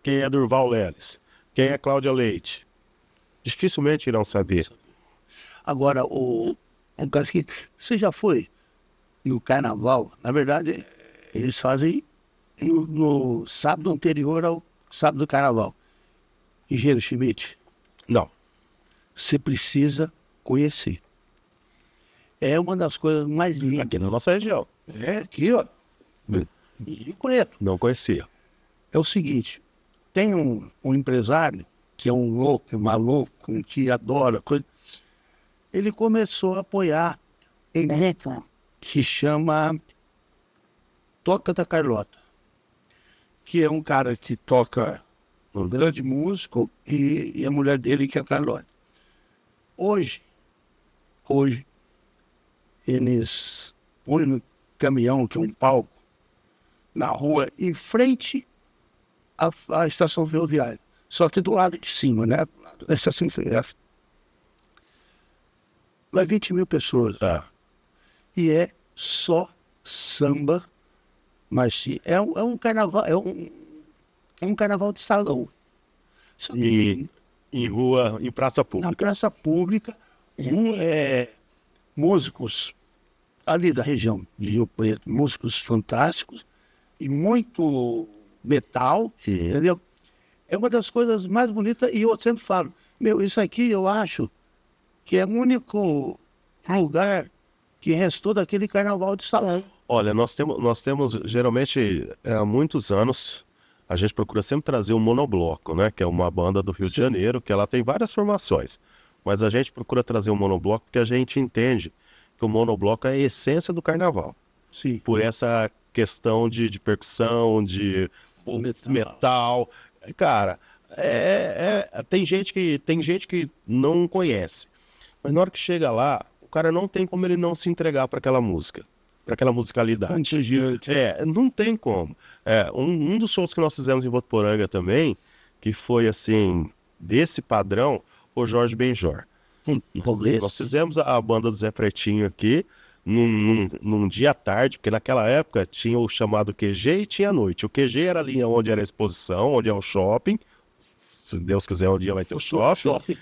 Quem é Durval Leles. Quem é Cláudia Leite. Dificilmente irão saber. Agora, você já foi no carnaval? Na verdade, eles fazem no sábado anterior ao sábado do carnaval. Engenheiro Schmidt. Não. Você precisa conhecer. É uma das coisas mais lindas. Aqui na nossa região. Aqui, ó. Rio Preto. Não conhecia. É o seguinte, tem um empresário, que é um louco, um maluco, que adora coisa. Ele começou a apoiar que chama Toca da Carlota, que é um cara que toca um grande músico e a mulher dele que é a Carlota. Hoje, eles põem no caminhão, que é um palco, na rua, em frente à estação ferroviária. Só que do lado de cima, né? Do lado da estação ferroviária. Vai 20 mil pessoas. E é só samba, mas é um carnaval, é um carnaval de salão. Em rua, em praça pública. Na praça pública, músicos ali da região de Rio Preto, músicos fantásticos e muito metal, entendeu? É uma das coisas mais bonitas e eu sempre falo, isso aqui eu acho que é o único lugar que restou daquele carnaval de salão. Olha, nós temos geralmente há muitos anos, a gente procura sempre trazer o Monobloco, né? Que é uma banda do Rio de Janeiro, que ela tem várias formações. Mas a gente procura trazer o Monobloco porque a gente entende que o Monobloco é a essência do carnaval. Sim. Por essa questão de percussão, de metal. Cara, tem gente que não conhece. Mas na hora que chega lá, o cara não tem como ele não se entregar para aquela música, para aquela musicalidade. Não tem como. Um dos shows que nós fizemos em Votuporanga também, que foi assim, desse padrão, o Jorge Benjor. Nós fizemos a banda do Zé Pretinho aqui num dia à tarde, porque naquela época tinha o chamado QG e tinha a noite. O QG era ali onde era a exposição, onde é o shopping. Se Deus quiser, um dia vai ter o shopping.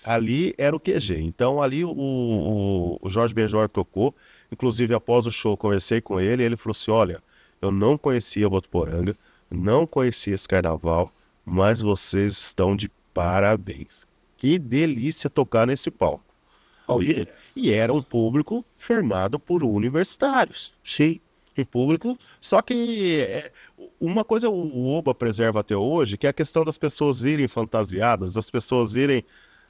Ali era o QG. Então ali o Jorge Benjor tocou. Inclusive, após o show, conversei com ele e ele falou assim: olha, eu não conhecia Votuporanga, não conhecia esse carnaval, mas vocês estão de parabéns. Que delícia tocar nesse palco. E era um público formado por universitários. Sim. Um público. Só que uma coisa o Oba preserva até hoje, que é a questão das pessoas irem fantasiadas, das pessoas irem.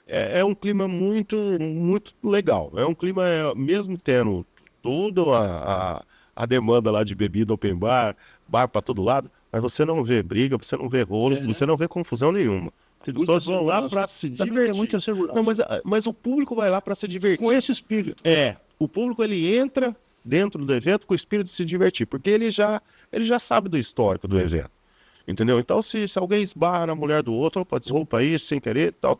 É um clima muito, muito legal. É um clima, mesmo tendo toda a demanda lá de bebida, open bar para todo lado, mas você não vê briga, você não vê rolo, você não vê confusão nenhuma. As pessoas vão lá para se divertir. Muita segurança. Não, mas o público vai lá para se divertir. Com esse espírito. O público ele entra dentro do evento com o espírito de se divertir, porque ele já sabe do histórico do evento. Entendeu? Então, se alguém esbarra na mulher do outro, opa, desculpa aí, sem querer, tal,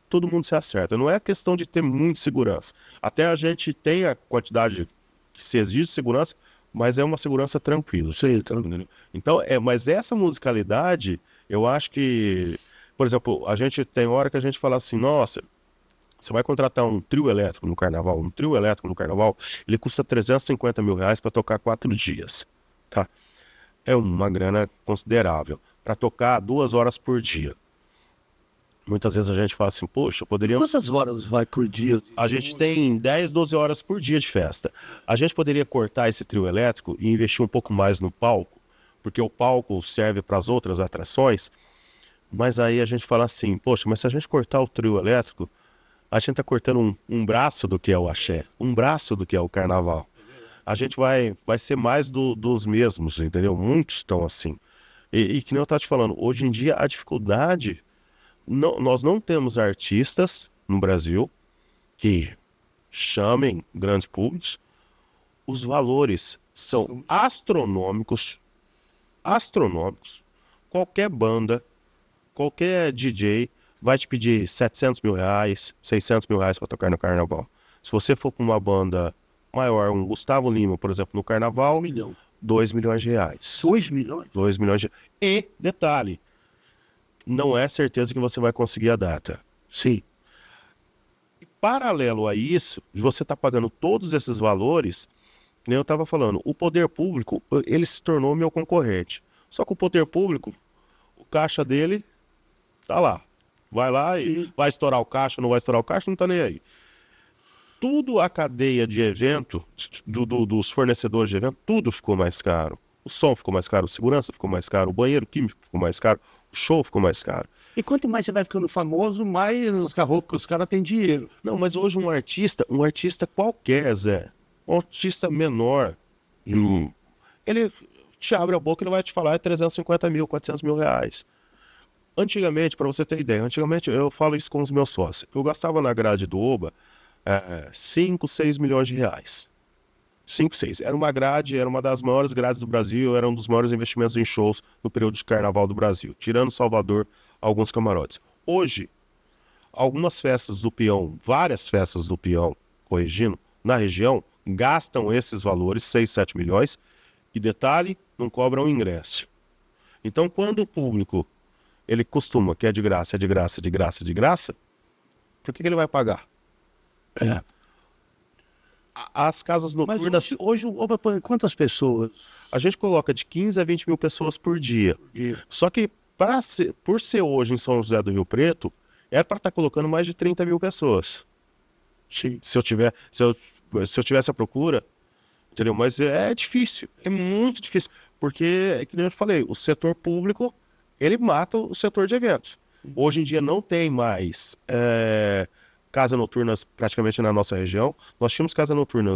todo mundo se acerta. Não é questão de ter muita segurança. Até a gente tem a quantidade que se exige segurança, mas é uma segurança tranquila. Sim, entendeu? Então, mas essa musicalidade, eu acho que, por exemplo, a gente tem hora que a gente fala assim, nossa, você vai contratar um trio elétrico no carnaval. Um trio elétrico no carnaval, ele custa 350 mil reais para tocar 4 dias. Tá? É uma grana considerável. Para tocar 2 horas por dia. Muitas vezes a gente fala assim, poxa, poderia... Quantas horas vai por dia? A gente tem 10, 12 horas por dia de festa. A gente poderia cortar esse trio elétrico e investir um pouco mais no palco, porque o palco serve para as outras atrações, mas aí a gente fala assim, poxa, mas se a gente cortar o trio elétrico, a gente está cortando um braço do que é o axé, um braço do que é o carnaval. A gente vai ser mais dos mesmos, entendeu? Muitos estão assim. E que nem eu estava te falando, hoje em dia a dificuldade... nós não temos artistas no Brasil que chamem grandes públicos. Os valores são astronômicos. Astronômicos. Qualquer banda, qualquer DJ vai te pedir 700 mil reais, 600 mil reais para tocar no carnaval. Se você for para uma banda maior, um Gustavo Lima, por exemplo, no carnaval, 2 milhões de reais. 2 milhões? 2 milhões de reais. E, detalhe, não é certeza que você vai conseguir a data. Sim. E paralelo a isso, você está pagando todos esses valores, que nem eu estava falando, o poder público, ele se tornou meu concorrente. Só que o poder público, o caixa dele tá lá. Vai lá e vai estourar o caixa, não vai estourar o caixa, não está nem aí. Tudo a cadeia de evento, dos fornecedores de evento, tudo ficou mais caro. O som ficou mais caro, a segurança ficou mais caro, o banheiro químico ficou mais caro, o show ficou mais caro. E quanto mais você vai ficando famoso, mais os caras têm dinheiro. Não, mas hoje um artista qualquer, Zé, um artista menor, ele te abre a boca e não vai te falar 350 mil, 400 mil reais. Antigamente, para você ter ideia, eu falo isso com os meus sócios, eu gastava na grade do Oba 5, 6 milhões de reais. 5, 6. Era uma grade, era uma das maiores grades do Brasil, era um dos maiores investimentos em shows no período de carnaval do Brasil, tirando Salvador, alguns camarotes. Hoje, algumas festas do peão, várias festas do peão, corrigindo, na região, gastam esses valores, 6, 7 milhões, e detalhe, não cobram ingresso. Então, quando o público, ele costuma que é de graça, é de graça, de graça, de graça, por que ele vai pagar? As casas noturnas... Mas hoje o Oba põe quantas pessoas? A gente coloca de 15 a 20 mil pessoas por dia. Só que, por ser hoje em São José do Rio Preto, era para estar colocando mais de 30 mil pessoas. Sim. Se eu tivesse a procura, entendeu? Mas é difícil, é muito difícil. Porque, que nem eu falei, o setor público, ele mata o setor de eventos. Hoje em dia não tem mais... casas noturnas praticamente na nossa região. Nós tínhamos casa noturna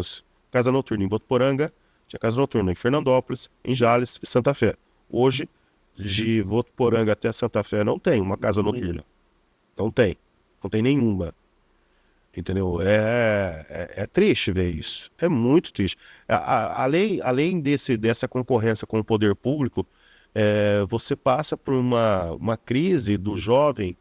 em Votuporanga, Tinha casa noturna em Fernandópolis, em Jales e Santa Fé. Hoje, de Votuporanga até Santa Fé, não tem uma casa noturna. Não tem. Não tem nenhuma. Entendeu? É triste ver isso. É muito triste. Além dessa concorrência com o poder público, você passa por uma crise do jovem,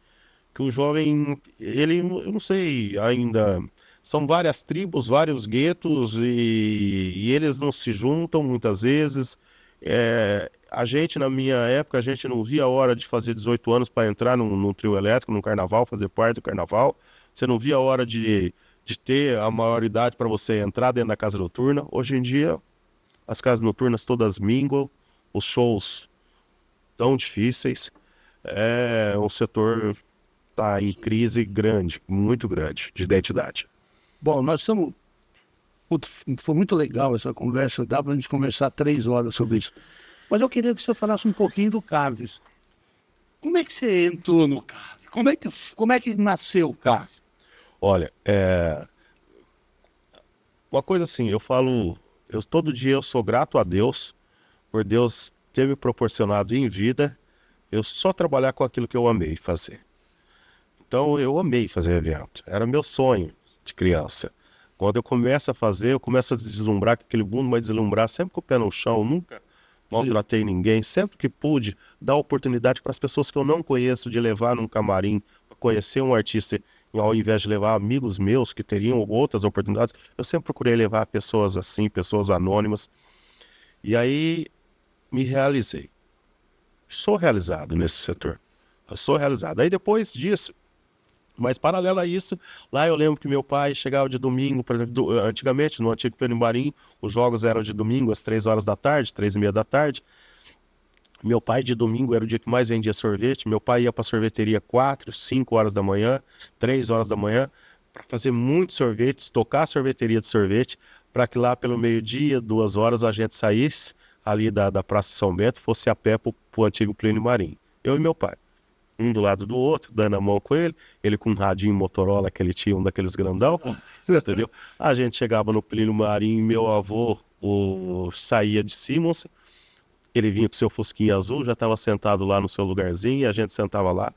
que o jovem, eu não sei ainda, são várias tribos, vários guetos, e eles não se juntam muitas vezes. A gente, na minha época, a gente não via a hora de fazer 18 anos para entrar num trio elétrico, num carnaval, fazer parte do carnaval. Você não via a hora de ter a maioridade para você entrar dentro da casa noturna. Hoje em dia, as casas noturnas todas minguam, os shows tão difíceis. O setor está em crise grande, muito grande, de identidade. Bom, nós estamos... Foi muito legal essa conversa, dá para a gente conversar 3 horas sobre isso. Mas eu queria que você falasse um pouquinho do Carves. Como é que você entrou no Carves? Como é que nasceu o Carves? Olha, uma coisa assim, todo dia eu sou grato a Deus, por Deus ter me proporcionado em vida, eu só trabalhar com aquilo que eu amei fazer. Então eu amei fazer evento, era meu sonho de criança. Quando eu começo a fazer, eu começo a deslumbrar, que aquele mundo vai deslumbrar, sempre com o pé no chão, nunca maltratei ninguém, sempre que pude dar oportunidade para as pessoas que eu não conheço de levar num camarim, para conhecer um artista, ao invés de levar amigos meus que teriam outras oportunidades, eu sempre procurei levar pessoas assim, pessoas anônimas. E aí me realizei. Sou realizado nesse setor. Eu sou realizado. Aí depois disso, mas paralelo a isso, lá eu lembro que meu pai chegava de domingo, por exemplo, antigamente no antigo Perimbarim, os jogos eram de domingo às 3 horas da tarde, 3:30 da tarde. Meu pai de domingo era o dia que mais vendia sorvete. Meu pai ia para a sorveteria 4, 5 horas da manhã, 3 horas da manhã, para fazer muitos sorvetes, tocar a sorveteria de sorvete, para que lá pelo meio-dia, 2 horas, a gente saísse ali da Praça São Bento, fosse a pé para o antigo Plínio Marim. Eu e meu pai. Um do lado do outro, dando a mão com ele com um radinho Motorola que ele tinha, um daqueles grandão, entendeu? A gente chegava no Plínio Marim, meu avô saía de Simons, ele vinha com seu fusquinha azul, já estava sentado lá no seu lugarzinho, e a gente sentava lá,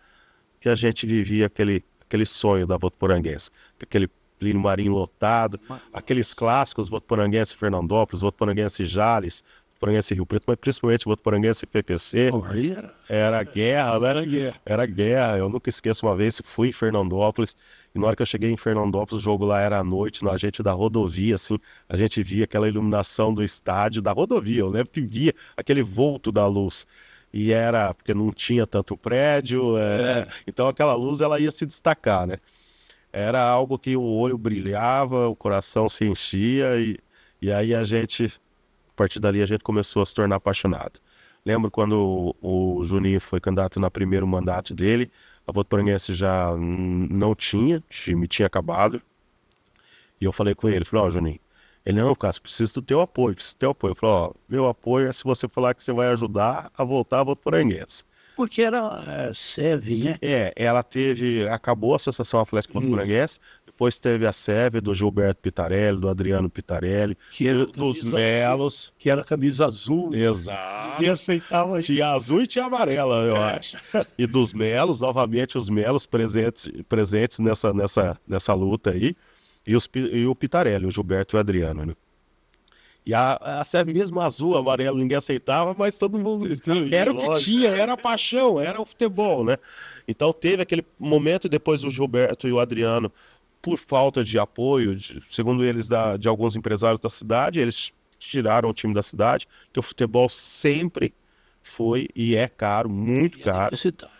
e a gente vivia aquele sonho da Votuporanguense, aquele Plínio Marim lotado, aqueles clássicos Votuporanguense Fernandópolis, Votuporanguense Jales, Votuporanguense Rio Preto, mas principalmente Votuporanguense PPC. Era guerra, né? Era guerra. Eu nunca esqueço, uma vez fui em Fernandópolis, e na hora que eu cheguei em Fernandópolis, o jogo lá era à noite, a gente da rodovia, assim, a gente via aquela iluminação do estádio, da rodovia, eu lembro que via aquele vulto da luz. E era, porque não tinha tanto prédio, então aquela luz ela ia se destacar, né? Era algo que o olho brilhava, o coração se enchia, e aí a partir dali a gente começou a se tornar apaixonado. Lembro quando o Juninho foi candidato no primeiro mandato dele, a Votuporanguense já não tinha, o time tinha acabado. E eu falei com ele, falei, Juninho, ele, não, Cássio, preciso do teu apoio, preciso do teu apoio. Eu falei, meu apoio é se você falar que você vai ajudar a voltar a Votuporanguense. Porque era SEV, né? Acabou a Associação Atlética Votuporanguense, depois teve a SEV do Gilberto Pitarelli, do Adriano Pitarelli, dos Melos. Que era camisa azul. Exato. E aceitava isso. Tinha azul e tinha amarela, eu acho. E dos Melos, novamente os Melos presentes nessa luta aí. E o Pitarelli, o Gilberto e o Adriano, né? E a SEV mesmo azul, amarelo, ninguém aceitava, mas todo mundo... Era o que tinha, era a paixão, era o futebol, né? Então teve aquele momento, e depois o Gilberto e o Adriano, por falta de apoio, segundo eles, de alguns empresários da cidade, eles tiraram o time da cidade, que o futebol sempre foi e é caro, muito caro. Deficitário.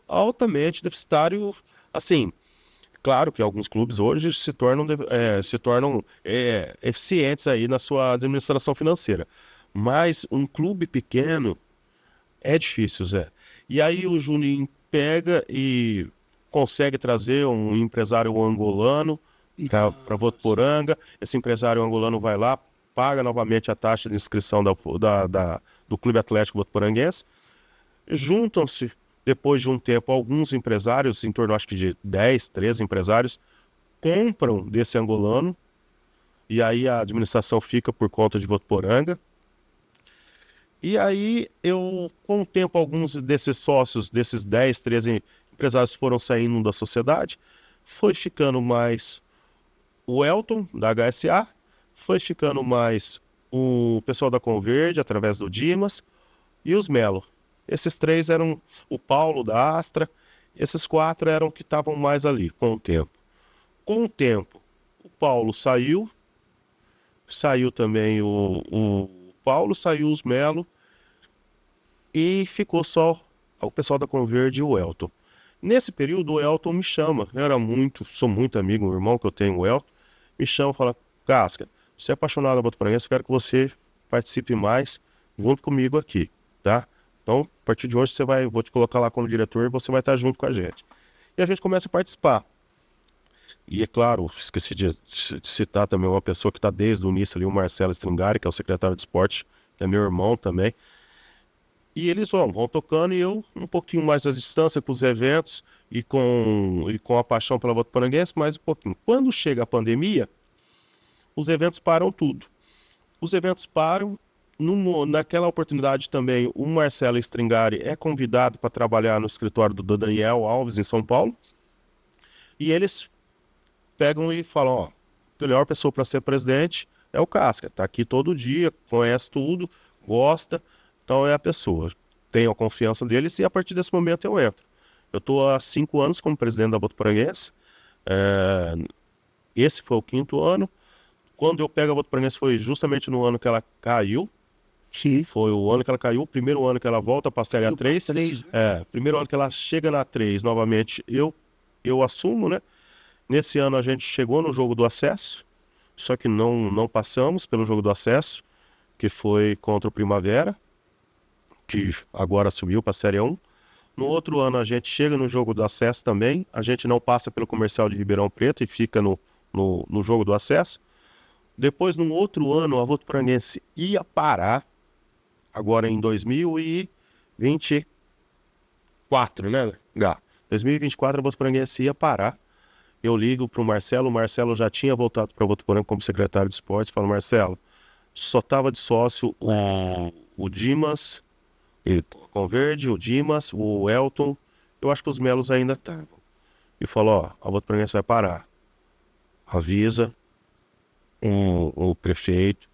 Altamente deficitário, assim... Claro que alguns clubes hoje se tornam eficientes aí na sua administração financeira. Mas um clube pequeno é difícil, Zé. E aí o Juninho pega e consegue trazer um empresário angolano para Votuporanga. Esse empresário angolano vai lá, paga novamente a taxa de inscrição do Clube Atlético Votuporanguense. Juntam-se. Depois de um tempo, alguns empresários, em torno acho que de 10, 13 empresários, compram desse angolano e aí a administração fica por conta de Votuporanga. E aí com o tempo, alguns desses sócios, desses 10, 13 empresários foram saindo da sociedade, foi ficando mais o Elton, da HSA, foi ficando mais o pessoal da Converde, através do Dimas, e os Melo. Esses 3 eram o Paulo, da Astra, esses 4 eram que estavam mais ali, com o tempo. Com o tempo, o Paulo saiu também o Paulo, saiu os Melo, e ficou só o pessoal da Converde e o Elton. Nesse período, o Elton me chama, sou muito amigo, o irmão que eu tenho, o Elton, me chama e fala: Casca, você é apaixonado por Votuporanguense, eu quero que você participe mais junto comigo aqui, tá? Então, a partir de hoje, vou te colocar lá como diretor e você vai estar junto com a gente. E a gente começa a participar. E é claro, esqueci de citar também uma pessoa que está desde o início ali, o Marcelo Stringari, que é o secretário de esporte, que é meu irmão também. E eles vão tocando, e eu um pouquinho mais à distância com os eventos e com a paixão pela Votuporanguense, mais um pouquinho. Quando chega a pandemia, os eventos param tudo. Os eventos param. Naquela oportunidade também, o Marcelo Stringari é convidado para trabalhar no escritório do Daniel Alves, em São Paulo. E eles pegam e falam: ó, a melhor pessoa para ser presidente é o Casca. Está aqui todo dia, conhece tudo, gosta. Então é a pessoa. Tenho a confiança deles e a partir desse momento eu entro. Eu estou há 5 anos como presidente da Votuporanguense. Esse foi o 5º ano. Quando eu pego a Votuporanguense foi justamente no ano que ela caiu. Sim. Foi o ano que ela caiu, o primeiro ano que ela volta para a Série A3. Primeiro ano que ela chega na A3 novamente, eu assumo, né? Nesse ano a gente chegou no jogo do acesso, só que não passamos pelo jogo do acesso, que foi contra o Primavera, que agora subiu para a Série 1. No outro ano a gente chega no jogo do acesso também, a gente não passa pelo Comercial de Ribeirão Preto e fica no jogo do acesso. Depois, no outro ano, a Votuporanguense ia parar, agora em 2024, né? 2024 a Votuporanguense ia parar. Eu ligo para o Marcelo já tinha voltado para Votuporanga como secretário de esportes, falo: Marcelo, só estava de sócio o Dimas, o Converde, o Dimas, o Elton, eu acho que os Melos ainda estavam. E falou: ó, a Votuporanguense vai parar. Avisa o prefeito,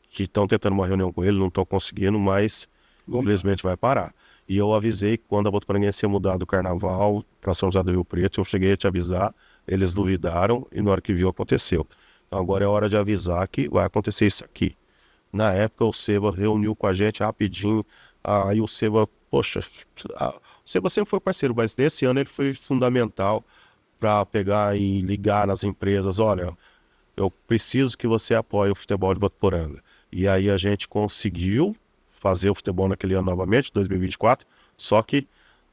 que estão tentando uma reunião com ele, não estão conseguindo, mas infelizmente vai parar. E eu avisei que quando a Votuporanguense ia mudar do Carnaval para São José do Rio Preto, eu cheguei a te avisar, eles duvidaram e na hora que viu aconteceu. Então agora é hora de avisar que vai acontecer isso aqui. Na época o Seba reuniu com a gente rapidinho, aí o Seba, poxa, o Seba sempre foi parceiro, mas nesse ano ele foi fundamental para pegar e ligar nas empresas: olha, eu preciso que você apoie o futebol de Votuporanga. E aí a gente conseguiu fazer o futebol naquele ano novamente, 2024, só que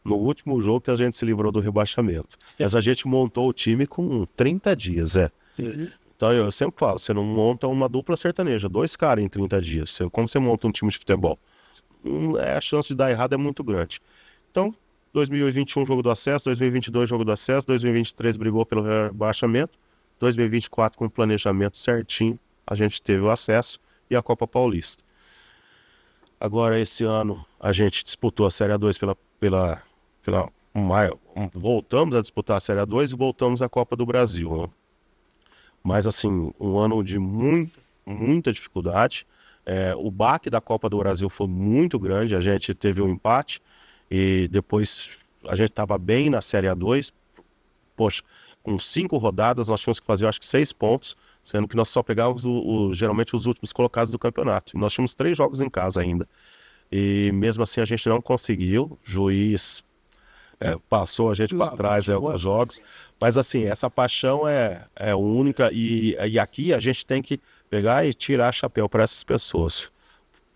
no último jogo que a gente se livrou do rebaixamento. Mas a gente montou o time com 30 dias, Sim. Então eu sempre falo, você não monta uma dupla sertaneja, 2 caras em 30 dias. Como você monta um time de futebol? A chance de dar errado é muito grande. Então, 2021 jogo do acesso, 2022 jogo do acesso, 2023 brigou pelo rebaixamento, 2024 com o planejamento certinho, a gente teve o acesso e a Copa Paulista. Agora esse ano a gente disputou a Série A2 voltamos a disputar a Série A2 e voltamos à Copa do Brasil, né? Mas assim, um ano de muita dificuldade. O baque da Copa do Brasil foi muito grande, a gente teve um empate e depois a gente estava bem na Série A2. Poxa, com 5 rodadas nós tínhamos que fazer, eu acho que 6 pontos, sendo que nós só pegávamos geralmente os últimos colocados do campeonato. E nós tínhamos 3 jogos em casa ainda. E mesmo assim a gente não conseguiu, juiz passou a gente para trás alguns jogos. Mas assim, essa paixão é única e aqui a gente tem que pegar e tirar chapéu para essas pessoas.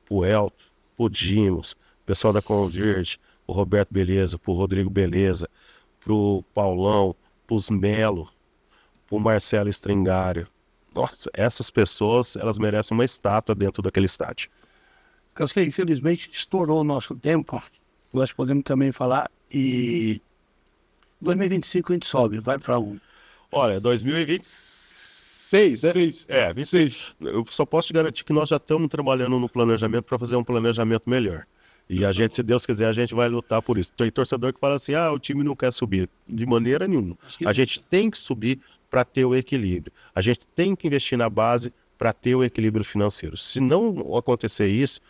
O Elton, o Dimos, o pessoal da Converde, o Roberto Beleza, o Rodrigo Beleza, pro Paulão, pros Melo, pro Marcelo Stringari. Nossa, essas pessoas, elas merecem uma estátua dentro daquele estádio. Casca, infelizmente estourou o nosso tempo, nós podemos também falar, e 2025 a gente sobe, vai para um. Olha, 2020, 26, né? 6. É, 26. Eu só posso te garantir que nós já estamos trabalhando no planejamento para fazer um planejamento melhor. E a gente, se Deus quiser, a gente vai lutar por isso. Tem torcedor que fala assim, o time não quer subir. De maneira nenhuma. A gente tem que subir para ter o equilíbrio. A gente tem que investir na base para ter o equilíbrio financeiro. Se não acontecer isso,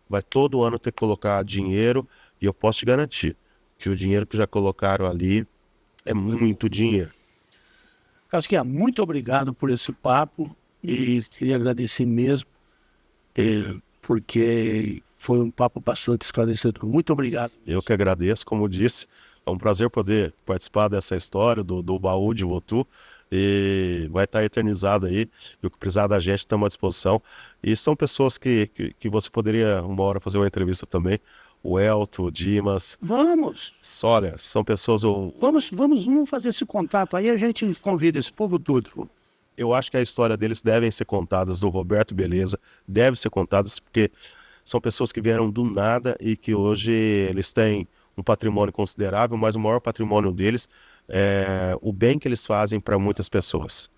vai todo ano ter que colocar dinheiro, e eu posso te garantir que o dinheiro que já colocaram ali é muito dinheiro. Casquinha, muito obrigado por esse papo e queria agradecer mesmo, porque foi um papo bastante esclarecedor. Muito obrigado. Eu que agradeço, como disse, é um prazer poder participar dessa história do baú de Votu, e vai estar eternizado aí, e o que precisar da gente estamos à disposição. E são pessoas que você poderia uma hora fazer uma entrevista também, o Elton, o Dimas. Vamos! Olha, são pessoas... Vamos fazer esse contato, aí a gente convida esse povo todo. Eu acho que a história deles devem ser contadas, do Roberto Beleza, deve ser contadas, porque são pessoas que vieram do nada e que hoje eles têm um patrimônio considerável, mas o maior patrimônio deles é o bem que eles fazem para muitas pessoas.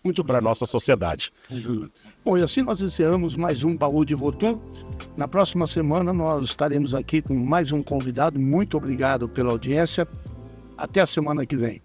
Muito para a nossa sociedade. Bom, e assim nós encerramos mais um Baú de Votu. Na próxima semana nós estaremos aqui com mais um convidado. Muito obrigado pela audiência. Até a semana que vem.